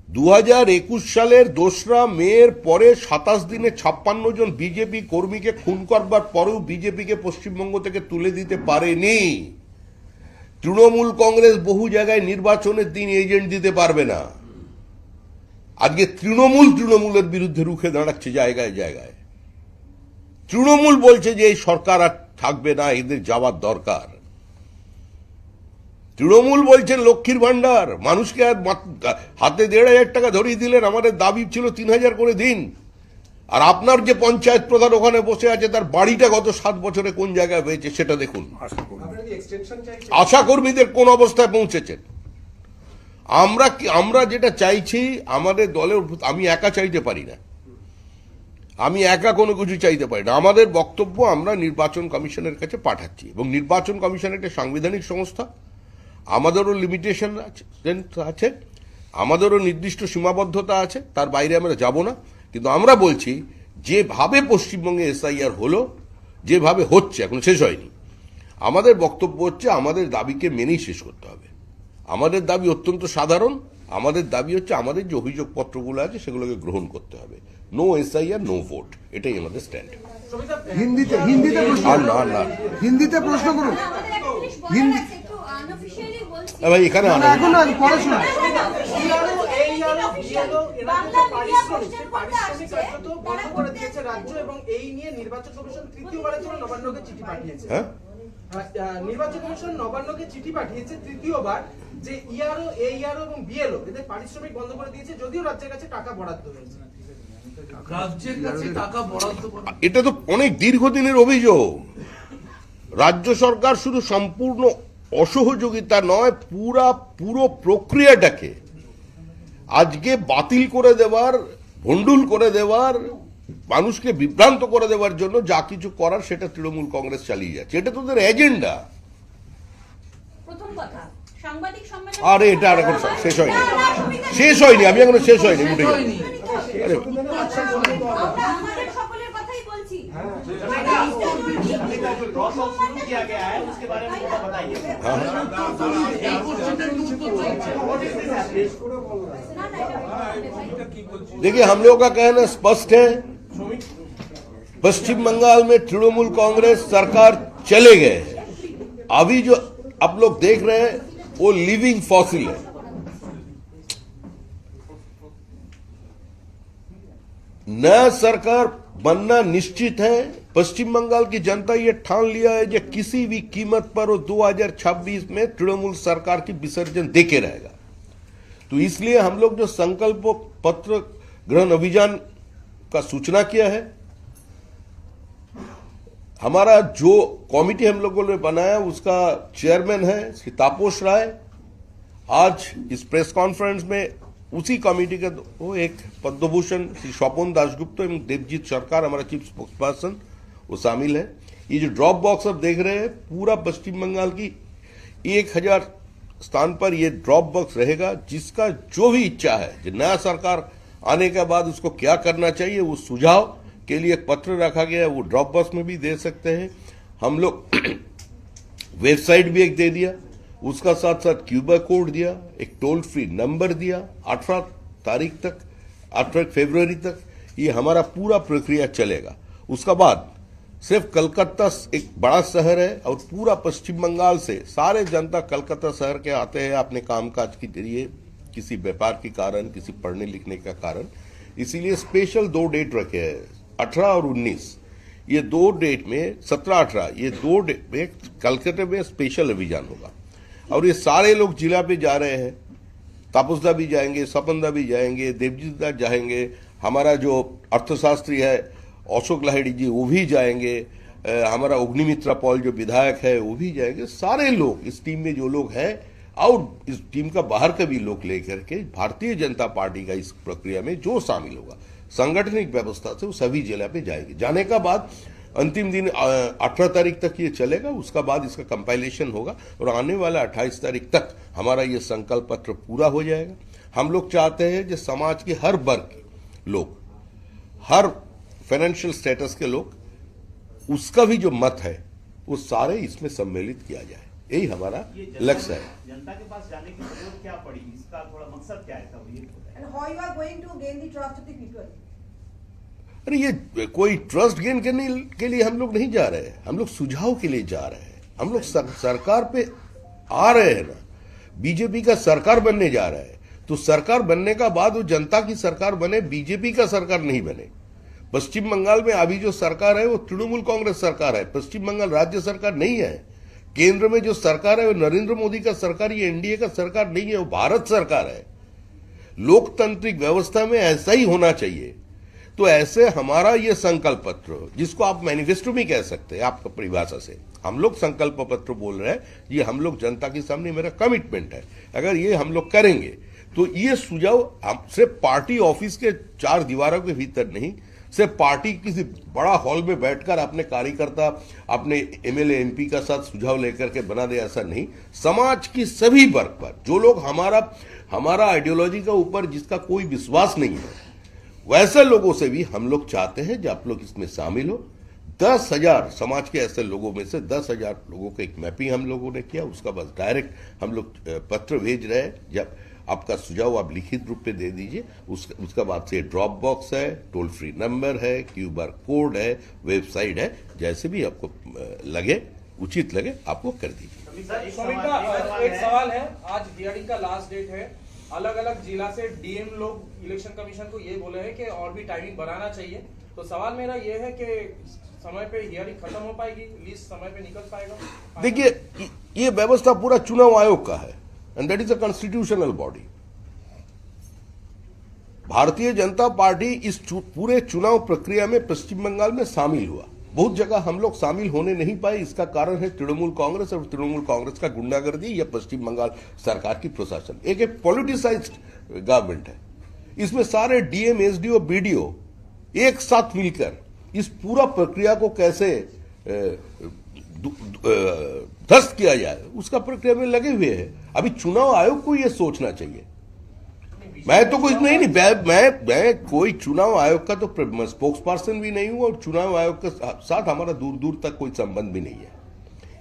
2021 সালের 2রা মের পরে 27 দিনে 56 জন বিজেপি কর্মীকে খুন করবার পরেও বিজেপিকে পশ্চিমবঙ্গ থেকে তুলে দিতে পারেনি। তৃণমূল কংগ্রেস বহু জায়গায় নির্বাচনের দিন এজেন্ট দিতে পারবে না। আজকে তৃণমূলের বিরুদ্ধে রুখে দাঁড়াচ্ছে জায়গায় জায়গায়। তৃণমূল বলছে যে এই সরকার আর থাকবে না, এদের যাওয়ার দরকার। তৃণমূল বলছেন লক্ষ্মীর ভান্ডার, মানুষকে আর হাতে 1,500 টাকা ধরিয়ে দিলেন, আমাদের দাবি ছিল 3,000 করে দিন। আর আপনার যে পঞ্চায়েত প্রধান ওখানে বসে আছে, তার বাড়িটা গত 7 বছরে কোন জায়গায় হয়েছে সেটা দেখুন। আপনারা কি এক্সটেনশন চাইছেন? আশা কর্মীদের কোন অবস্থায় পৌঁছেছেন। আমরা যেটা চাইছি আমাদের দলের, আমি একা চাইতে পারি না, আমি একা কোনো কিছু চাইতে পারি না। আমাদের বক্তব্য আমরা নির্বাচন কমিশনের কাছে পাঠাচ্ছি, এবং নির্বাচন কমিশন একটা সাংবিধানিক সংস্থা, আমাদেরও লিমিটেশন আছে, আমাদেরও নির্দিষ্ট সীমাবদ্ধতা আছে, তার বাইরে আমরা যাব না। কিন্তু আমরা বলছি যেভাবে পশ্চিমবঙ্গে এসআইআর হলো, যেভাবে হচ্ছে, এখন শেষ হয়নি। আমাদের বক্তব্য হচ্ছে আমাদের দাবিকে মেনেই শেষ করতে হবে। আমাদের দাবি অত্যন্ত সাধারণ, আমাদের দাবি হচ্ছে আমাদের যে অভিযোগপত্রগুলো আছে সেগুলোকে গ্রহণ করতে হবে। নো এসআইআর, নো ভোট, এটাই আমাদের স্ট্যান্ড। হিন্দিতে প্রশ্ন করুন। হিন্দি ভাই এখানে আনো। এখন না, পড়াশোনা রাজ্য এবং এই নিয়ে নির্বাচন কমিশন তৃতীয়বারের জন্য নবান্নকে চিঠি পাঠিয়েছে। হ্যাঁ, নির্বাচন কমিশন নবান্নকে চিঠি পাঠিয়েছে তৃতীয়বার, যে ইআরও, এইআরও এবং বিএলও এদের পারিশ্রমিক বন্ধ করে দিয়েছে, যদিও রাজ্যের কাছে টাকা বরাদ্দ হয়েছে। রাজ্যের কাছে টাকা বরাদ্দ করা, এটা তো অনেক দীর্ঘদিনের অভিযোগ। রাজ্য সরকার শুধু সম্পূর্ণ অসহযোগিতা নয়, পুরো প্রক্রিয়াটাকে আজকে বাতিল করে দেওয়ার, ভণ্ডুল করে দেওয়ার, মানুষকে বিভ্রান্ত করে দেওয়ার জন্য যা কিছু করার সেটা তৃণমূল কংগ্রেস চালিয়ে যাচ্ছে। এটা তোদের এজেন্ডা। প্রথম কথা, সাংবাদিক সম্মেলন, আরে এটা আর এখন শেষ হয়নি, আমি এখনো শেষ হয়নি, উঠে গেল। আরে আমরা আমাদের সকলের কথাই বলছি। देखिए, हम लोगों का कहना स्पष्ट है, पश्चिम बंगाल में तृणमूल कांग्रेस सरकार चले गए। अभी जो आप लोग देख रहे हैं वो लिविंग फॉसिल है। नया सरकार बनना निश्चित है। पश्चिम बंगाल की जनता ये ठान लिया है कि किसी भी कीमत पर वो 2026 में तृणमूल सरकार की विसर्जन देके रहेगा। तो इसलिए हम लोग जो संकल्प पत्र ग्रहण अभियान का सूचना किया है, हमारा जो कमेटी हम लोगों ने बनाया उसका चेयरमैन है श्री तापोश राय। आज इस प्रेस कॉन्फ्रेंस में उसी कमेटी के वो एक पद्मभूषण श्री स्वपन दासगुप्ता एवं देवजीत सरकार, हमारा चीफ स्पोक्सपर्सन, वो शामिल है। ये जो ड्रॉप बॉक्स आप देख रहे हैं, पूरा पश्चिम बंगाल की 1000 स्थान पर ये ड्रॉप बॉक्स रहेगा। जिसका जो भी इच्छा है, जो नया सरकार आने के बाद उसको क्या करना चाहिए, वो सुझाव के लिए एक पत्र रखा गया है, वो ड्रॉप बॉक्स में भी दे सकते हैं। हम लोग वेबसाइट भी एक दे दिया, उसका साथ साथ क्यूआर कोड दिया, एक टोल फ्री नंबर दिया। 18 तारीख तक, 18 फरवरी तक ये हमारा पूरा प्रक्रिया चलेगा। उसका बाद सिर्फ कलकत्ता एक बड़ा शहर है और पूरा पश्चिम बंगाल से सारे जनता कलकत्ता शहर के आते हैं अपने कामकाज के जरिए, किसी व्यापार के कारण, किसी पढ़ने लिखने का कारण। इसीलिए स्पेशल 2 डेट रखे हैं, 18 और 19। ये 2 डेट में 17-18 ये 2 डेट में कलकत्ता में स्पेशल अभियान होगा। और ये सारे लोग जिला पे जा रहे हैं, तापसदा भी जाएंगे, सपनदा भी जाएंगे, देवजीत जाएंगे, हमारा जो अर्थशास्त्री है अशोक लाहिड़ी जी वो भी जाएंगे, हमारा अग्निमित्रा पॉल जो विधायक है वो भी जाएंगे। सारे लोग इस टीम में जो लोग हैं और इस टीम का बाहर का भी लोग लेकर के भारतीय जनता पार्टी का इस प्रक्रिया में जो शामिल होगा, सांगठनिक व्यवस्था से वो सभी जिला पे जाएगी। जाने का बाद अंतिम दिन 18 तारीख तक ये चलेगा, उसका बाद इसका कंपाइलेशन होगा और आने वाला 28 तारीख तक हमारा ये संकल्प पत्र पूरा हो जाएगा। हम लोग चाहते हैं कि समाज के हर वर्ग के लोग, हर फाइनेंशियल स्टेटस के लोग, उसका भी जो मत है वो सारे इसमें सम्मिलित किया जाए, यही हमारा लक्ष्य है। जनता के पास जाने की जरूरत क्या पड़ी, इसका थोड़ा मकसद क्या है सब ये? And how you are going to gain the trust of the people? अरे ये कोई ट्रस्ट गेन करने के लिए हम लोग नहीं जा रहे हैं, हम लोग सुझाव के लिए जा रहे हैं। हम लोग सरकार पे आ रहे हैं ना, बीजेपी का सरकार बनने जा रहा है, तो सरकार बनने का बाद वो जनता की सरकार बने, बीजेपी का सरकार नहीं बने। पश्चिम बंगाल में अभी जो सरकार है वो तृणमूल कांग्रेस सरकार है, पश्चिम बंगाल राज्य सरकार नहीं है। केंद्र में जो सरकार है वो नरेंद्र मोदी का सरकार, ये एनडीए का सरकार नहीं है, वो भारत सरकार है। लोकतांत्रिक व्यवस्था में ऐसा ही होना चाहिए। तो ऐसे हमारा ये संकल्प पत्र, जिसको आप मैनिफेस्टो भी कह सकते हैं आपका परिभाषा से, हम लोग संकल्प पत्र बोल रहे हैं, ये हम लोग जनता के सामने मेरा कमिटमेंट है। अगर ये हम लोग करेंगे तो ये सुझाव हम सिर्फ पार्टी ऑफिस के 4 दीवारों के भीतर नहीं, सिर्फ पार्टी किसी बड़ा हॉल में बैठकर अपने कार्यकर्ता, अपने एमएलए एमपी का साथ सुझाव लेकर के बना दे, ऐसा नहीं। समाज की सभी वर्ग पर जो लोग हमारा आइडियोलॉजी का ऊपर जिसका कोई विश्वास नहीं है, वैसे लोगों से भी हम लोग चाहते हैं कि आप लोग इसमें शामिल हो। 10,000 समाज के ऐसे लोगों में से 10,000 लोगों को एक मैपिंग हम लोगों ने किया, उसका बस डायरेक्ट हम लोग पत्र भेज रहे हैं। जब आपका सुझाव आप लिखित रूप में दे दीजिए, उसका बाद से ड्रॉप बॉक्स है, टोल फ्री नंबर है, QR कोड है, वेबसाइट है, जैसे भी आपको लगे, उचित लगे, आपको कर दीजिए। एक सवाल है, आज हियरिंग का लास्ट डेट है, अलग अलग जिला से डीएम लोग इलेक्शन कमीशन को ये बोले हैं कि और भी टाइमिंग बढ़ाना चाहिए। तो सवाल मेरा ये है कि समय पे हियरिंग खत्म हो पाएगी, लिस्ट समय पे निकल पाएगा? देखिए, ये व्यवस्था पूरा चुनाव आयोग का है, and that is a constitutional body. Bharatiya Janata party इस पूरे चुनाव प्रक्रिया में पश्चिम बंगाल में शामिल हुआ। बहुत जगह हम लोग शामिल होने नहीं पाए, इसका कारण है तृणमूल कांग्रेस और तृणमूल कांग्रेस का गुंडागर्दी या पश्चिम बंगाल सरकार की प्रशासन। एक पॉलिटिसाइज्ड गवर्नमेंट है, इसमें सारे डीएम, एसडीओ, बीडीओ एक साथ मिलकर इस पूरा प्रक्रिया को कैसे ध्वस्त किया जाए, उसका प्रक्रिया में लगे हुए हैं। अभी चुनाव आयोग को यह सोचना चाहिए। मैं तो कुछ नहीं, मैं कोई चुनाव आयोग का तो स्पोक्स पर्सन भी नहीं हूं, और चुनाव आयोग के साथ हमारा दूर दूर तक कोई संबंध भी नहीं है।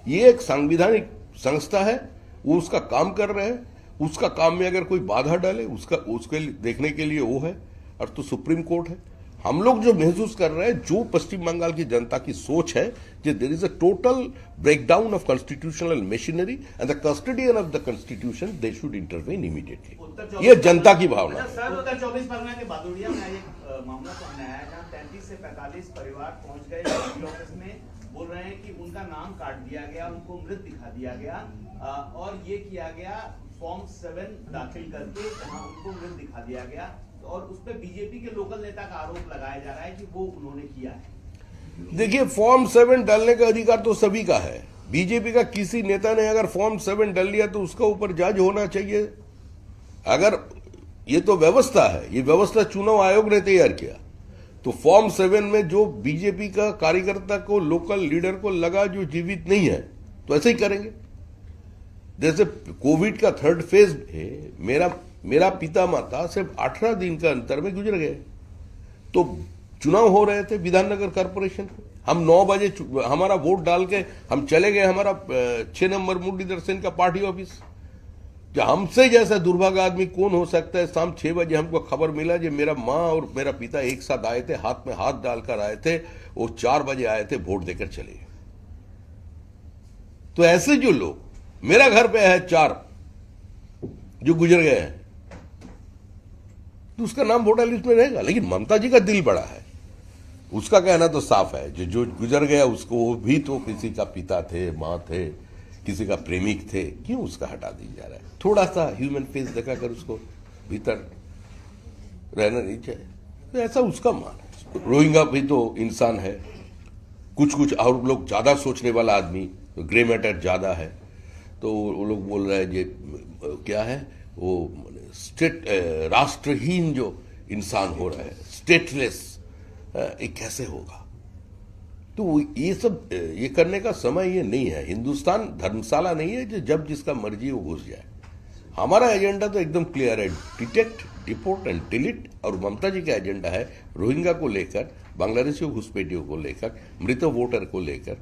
ये एक संवैधानिक संस्था है, वो उसका काम कर रहे हैं। उसका काम में अगर कोई बाधा डाले, उसके देखने के लिए वो है, और तो सुप्रीम कोर्ट है। हम लोग जो महसूस कर रहे हैं, जो पश्चिम बंगाल की जनता की सोच है कि there is a total breakdown of constitutional machinery and the custodian of the constitution they should intervene immediately. ये जनता की भावना है। सर, उत्तर 24 परगना के बादुड़िया में एक मामला सामने आया जहां 33 से 45 परिवार पहुंच गए ऑफिस में, बोल रहे हैं कि उनका नाम काट दिया गया, उनको मृत दिखा दिया गया, और ये किया गया फॉर्म 7 दाखिल करके, जहां उनको मृत दिखा दिया गया, और उस पर बीजेपी के लोकल नेता का आरोप लगाया जा रहा है कि वो उन्होंने किया है। देखिए, फॉर्म 7 डालने का अधिकार तो सभी का है। बीजेपी का किसी नेता ने अगर फॉर्म 7 डाल लिया तो उसका ऊपर जज होना चाहिए। अगर ये तो व्यवस्था है, ये व्यवस्था चुनाव आयोग ने तैयार किया, तो फॉर्म 7 में जो बीजेपी का कार्यकर्ता को, लोकल लीडर को लगा जो जीवित नहीं है, तो ऐसे ही करेंगे। जैसे कोविड का 3rd फेज में मेरा पिता माता सिर्फ 18 दिन का अंतर में गुजर गए। तो चुनाव हो रहे थे विधाननगर कॉर्पोरेशन, हम 9 बजे हमारा वोट डाल के हम चले गए हमारा 6 नंबर मुरलीधर का पार्टी ऑफिस। जो हमसे जैसा दुर्भाग्य आदमी कौन हो सकता है? शाम 6 बजे हमको खबर मिला कि मेरा माँ और मेरा पिता एक साथ आए थे, हाथ में हाथ डालकर आए थे, वो 4 बजे आए थे, वोट देकर चले गए। तो ऐसे जो लोग, मेरा घर पे है 4 जो गुजर गए हैं, तो उसका नाम वोटर लिस्ट में रहेगा। लेकिन ममता जी का दिल बड़ा है, उसका कहना तो साफ है, जो गुजर गया उसको, वो भी तो किसी का पिता थे, माँ थे, किसी का प्रेमिक थे, क्यों उसका हटा दिया जा रहा है? थोड़ा सा ह्यूमन फेस दिखाकर उसको भीतर रहना नहीं चाहिए, तो ऐसा उसका मान है। रोहिंगा भी तो इंसान है, कुछ और लोग ज्यादा सोचने वाला आदमी, तो ग्रे मैटर ज्यादा है, तो वो लोग बोल रहे हैं ये क्या है, वो स्टेट राष्ट्रहीन जो इंसान हो रहा है, स्टेटलेस, ये कैसे होगा? तो ये सब ये करने का समय ये नहीं है। हिंदुस्तान धर्मशाला नहीं है जो जब जिसका मर्जी वो घुस जाए। हमारा एजेंडा तो एकदम क्लियर है, डिटेक्ट, डिपोर्ट एंड डिलीट। और ममता जी का एजेंडा है रोहिंग्या को लेकर, बांग्लादेशियों घुसपैठियों को लेकर, मृत वोटर को लेकर,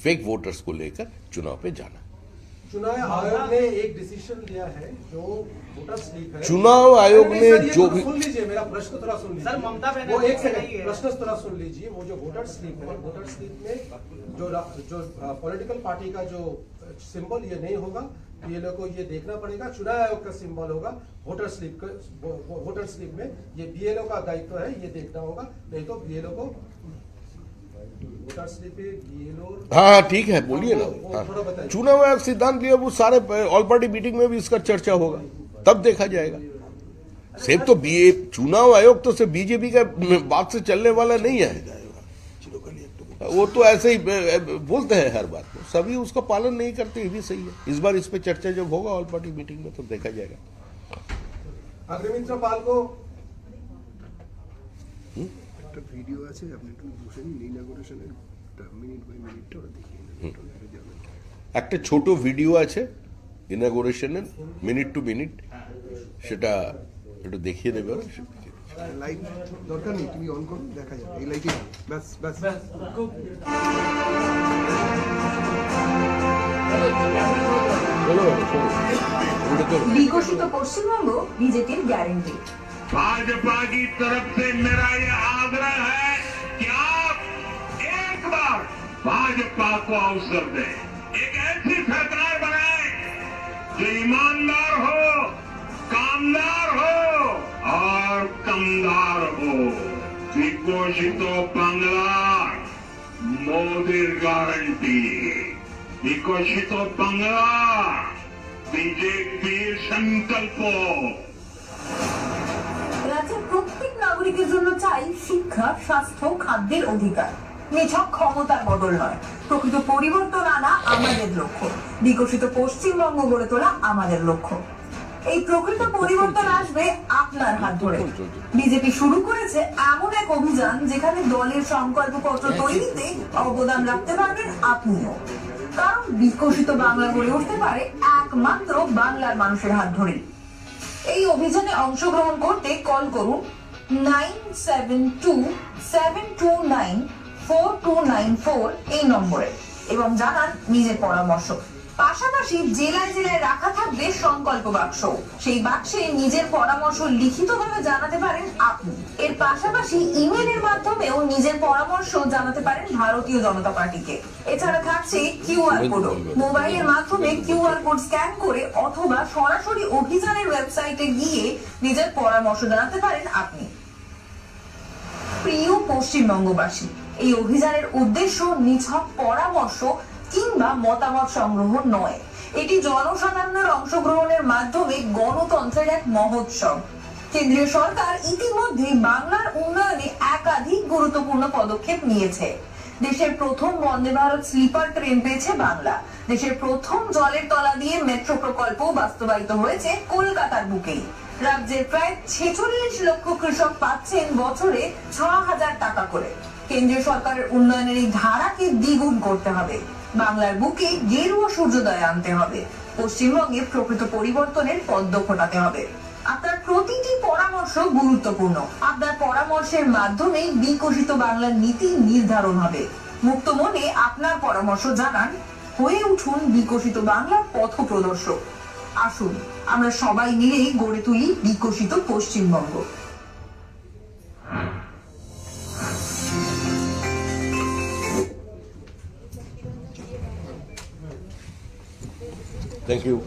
फेक वोटर्स को लेकर चुनाव पे जाना। चुनाव आयोग ने एक डिसीजन लिया है जो वोटर स्लिप है। चुनाव आयोग ने जो भी, सुन लीजिए मेरा प्रश्न थोड़ा सुन लीजिए सर, ममता बनर्जी वो एक नहीं सेकंड है। प्रश्न थोड़ा सुन लीजिए। वो जो वोटर स्लिप है, वोटर स्लिप में जो पॉलिटिकल पार्टी का जो सिंबल ये नहीं होगा, बीएलओ को ये देखना पड़ेगा। चुनाव आयोग का सिंबल होगा वोटर स्लिप में। ये बीएलओ का दायित्व है, ये देखना होगा। नहीं तो बीएलओ को वोटर स्लिप पे बीएलओ, हाँ ठीक है, बोलिए ना। थोड़ा बताइए। चुनाव आयोग सिद्धांत लिया, वो सारे ऑल पार्टी मीटिंग में भी इसका चर्चा होगा, तब देखा जाएगा। सिर्फ तो चुनाव आयोग तो सिर्फ बीजेपी का बात से चलने वाला नहीं है। वो तो ऐसे ही बोलते हैं हर बात को, सभी उसका पालन नहीं करते, ये भी सही है। इस बार इस पे चर्चा जब होगा ऑल पार्टी मीटिंग में, तब देखा जाएगा। अग्निमित्र पाल को একটা ভিডিও আছে, আপনি একটু বসে নিন, ইনঅগ্রেশনের মিনিট বাই মিনিটটা ওরা দেখিয়ে নেবেন। একটা ছোট ভিডিও আছে ইনাগুরেশনের, মিনিট টু মিনিট, সেটা একটু দেখিয়ে দেবে ওরা। লাইট দরকার নেই, তুমি অন করো, দেখা যাবে এই লাইটে। ব্যাস ব্যাস বিকশিত পশ্চিমবঙ্গ বিজেপির গ্যারেন্টি। भाजपा की तरफ से मेरा ये आग्रह है कि आप एक बार भाजपा को अवसर दें, एक ऐसी सरकार बनाए जो ईमानदार हो, कामदार हो और कमदार हो। विकोषित बांग्ला मोदी गारंटी, विकोषित बांग्ला बीजेपी संकल्प। রাজ্যের প্রত্যেক নাগরিকের জন্য চাই শিক্ষা, স্বাস্থ্য, খাদ্যের অধিকার। নিছক ক্ষমতার বদল নয়, প্রকৃত পরিবর্তন আনা আমাদের লক্ষ্য। বিকশিত পশ্চিমবঙ্গ গড়ে তোলা আমাদের লক্ষ্য। এই প্রকৃত পরিবর্তন আসবে আপনার হাত ধরে। বিজেপি শুরু করেছে এমন এক অভিযান যেখানে দলের সংকল্পপত্র তৈরিতে অবদান রাখতে পারবেন আপনিও। কারণ বিকশিত বাংলা গড়ে উঠতে পারে একমাত্র বাংলার মানুষের হাত ধরেই। এই অভিযানে অংশগ্রহণ করতে কল করুন 9727294294 এই নম্বরে এবং জানান নিজের পরামর্শ। পাশাপাশি জেলায় জেলায় রাখা থাকবে সংকল্প বাক্স। সেই বাক্সে নিজের পরামর্শ লিখিতভাবে জানাতে পারেন আপনি। এর পাশাপাশি ইমেলের মাধ্যমেও নিজের পরামর্শ জানাতে পারেন ভারতীয় জনতা পার্টিকে। এছাড়া থাকছে কিউআর কোড। মোবাইলের মাধ্যমে কিউআর কোড স্ক্যান করে অথবা সরাসরি অভিযানের ওয়েবসাইটে গিয়ে নিজের পরামর্শ জানাতে পারেন আপনি। প্রিয় পশ্চিমবঙ্গবাসী, এই অভিযানের উদ্দেশ্য নিছক পরামর্শ কিংবা মতামত সংগ্রহ নয়। এটি জনসাধারণের অংশগ্রহণের মাধ্যমে গণতন্ত্রের এক মহোৎসব। কেন্দ্রীয় সরকার ইতিমধ্যে বাংলার উন্নয়নে একাধিক গুরুত্বপূর্ণ পদক্ষেপ নিয়েছে। দেশের প্রথম বন্দে ভারত স্লিপার ট্রেন পেয়েছে বাংলা। দেশের প্রথম জলের তলা দিয়ে মেট্রো প্রকল্প বাস্তবায়িত হয়েছে কলকাতার বুকেই। রাজ্যের প্রায় 46 লক্ষ কৃষক পাচ্ছেন বছরে 6,000 টাকা করে। কেন্দ্রীয় সরকারের উন্নয়নের এই ধারাকে দ্বিগুণ করতে হবে। বাংলার বুকে গেরুয়া সূর্যোদয় আনতে হবে। পশ্চিমবঙ্গে প্রকৃত পরিবর্তনের পদ্ম ফোটাতে হবে। আপনার প্রতিটি পরামর্শ গুরুত্বপূর্ণ। আপনার পরামর্শের মাধ্যমে বিকশিত বাংলার নীতি নির্ধারণ হবে। মুক্ত মনে আপনার পরামর্শ জানান, হয়ে উঠুন বিকশিত বাংলার পথ প্রদর্শক। আসুন আমরা সবাই মিলে গড়ে তুলি বিকশিত পশ্চিমবঙ্গ। Thank you.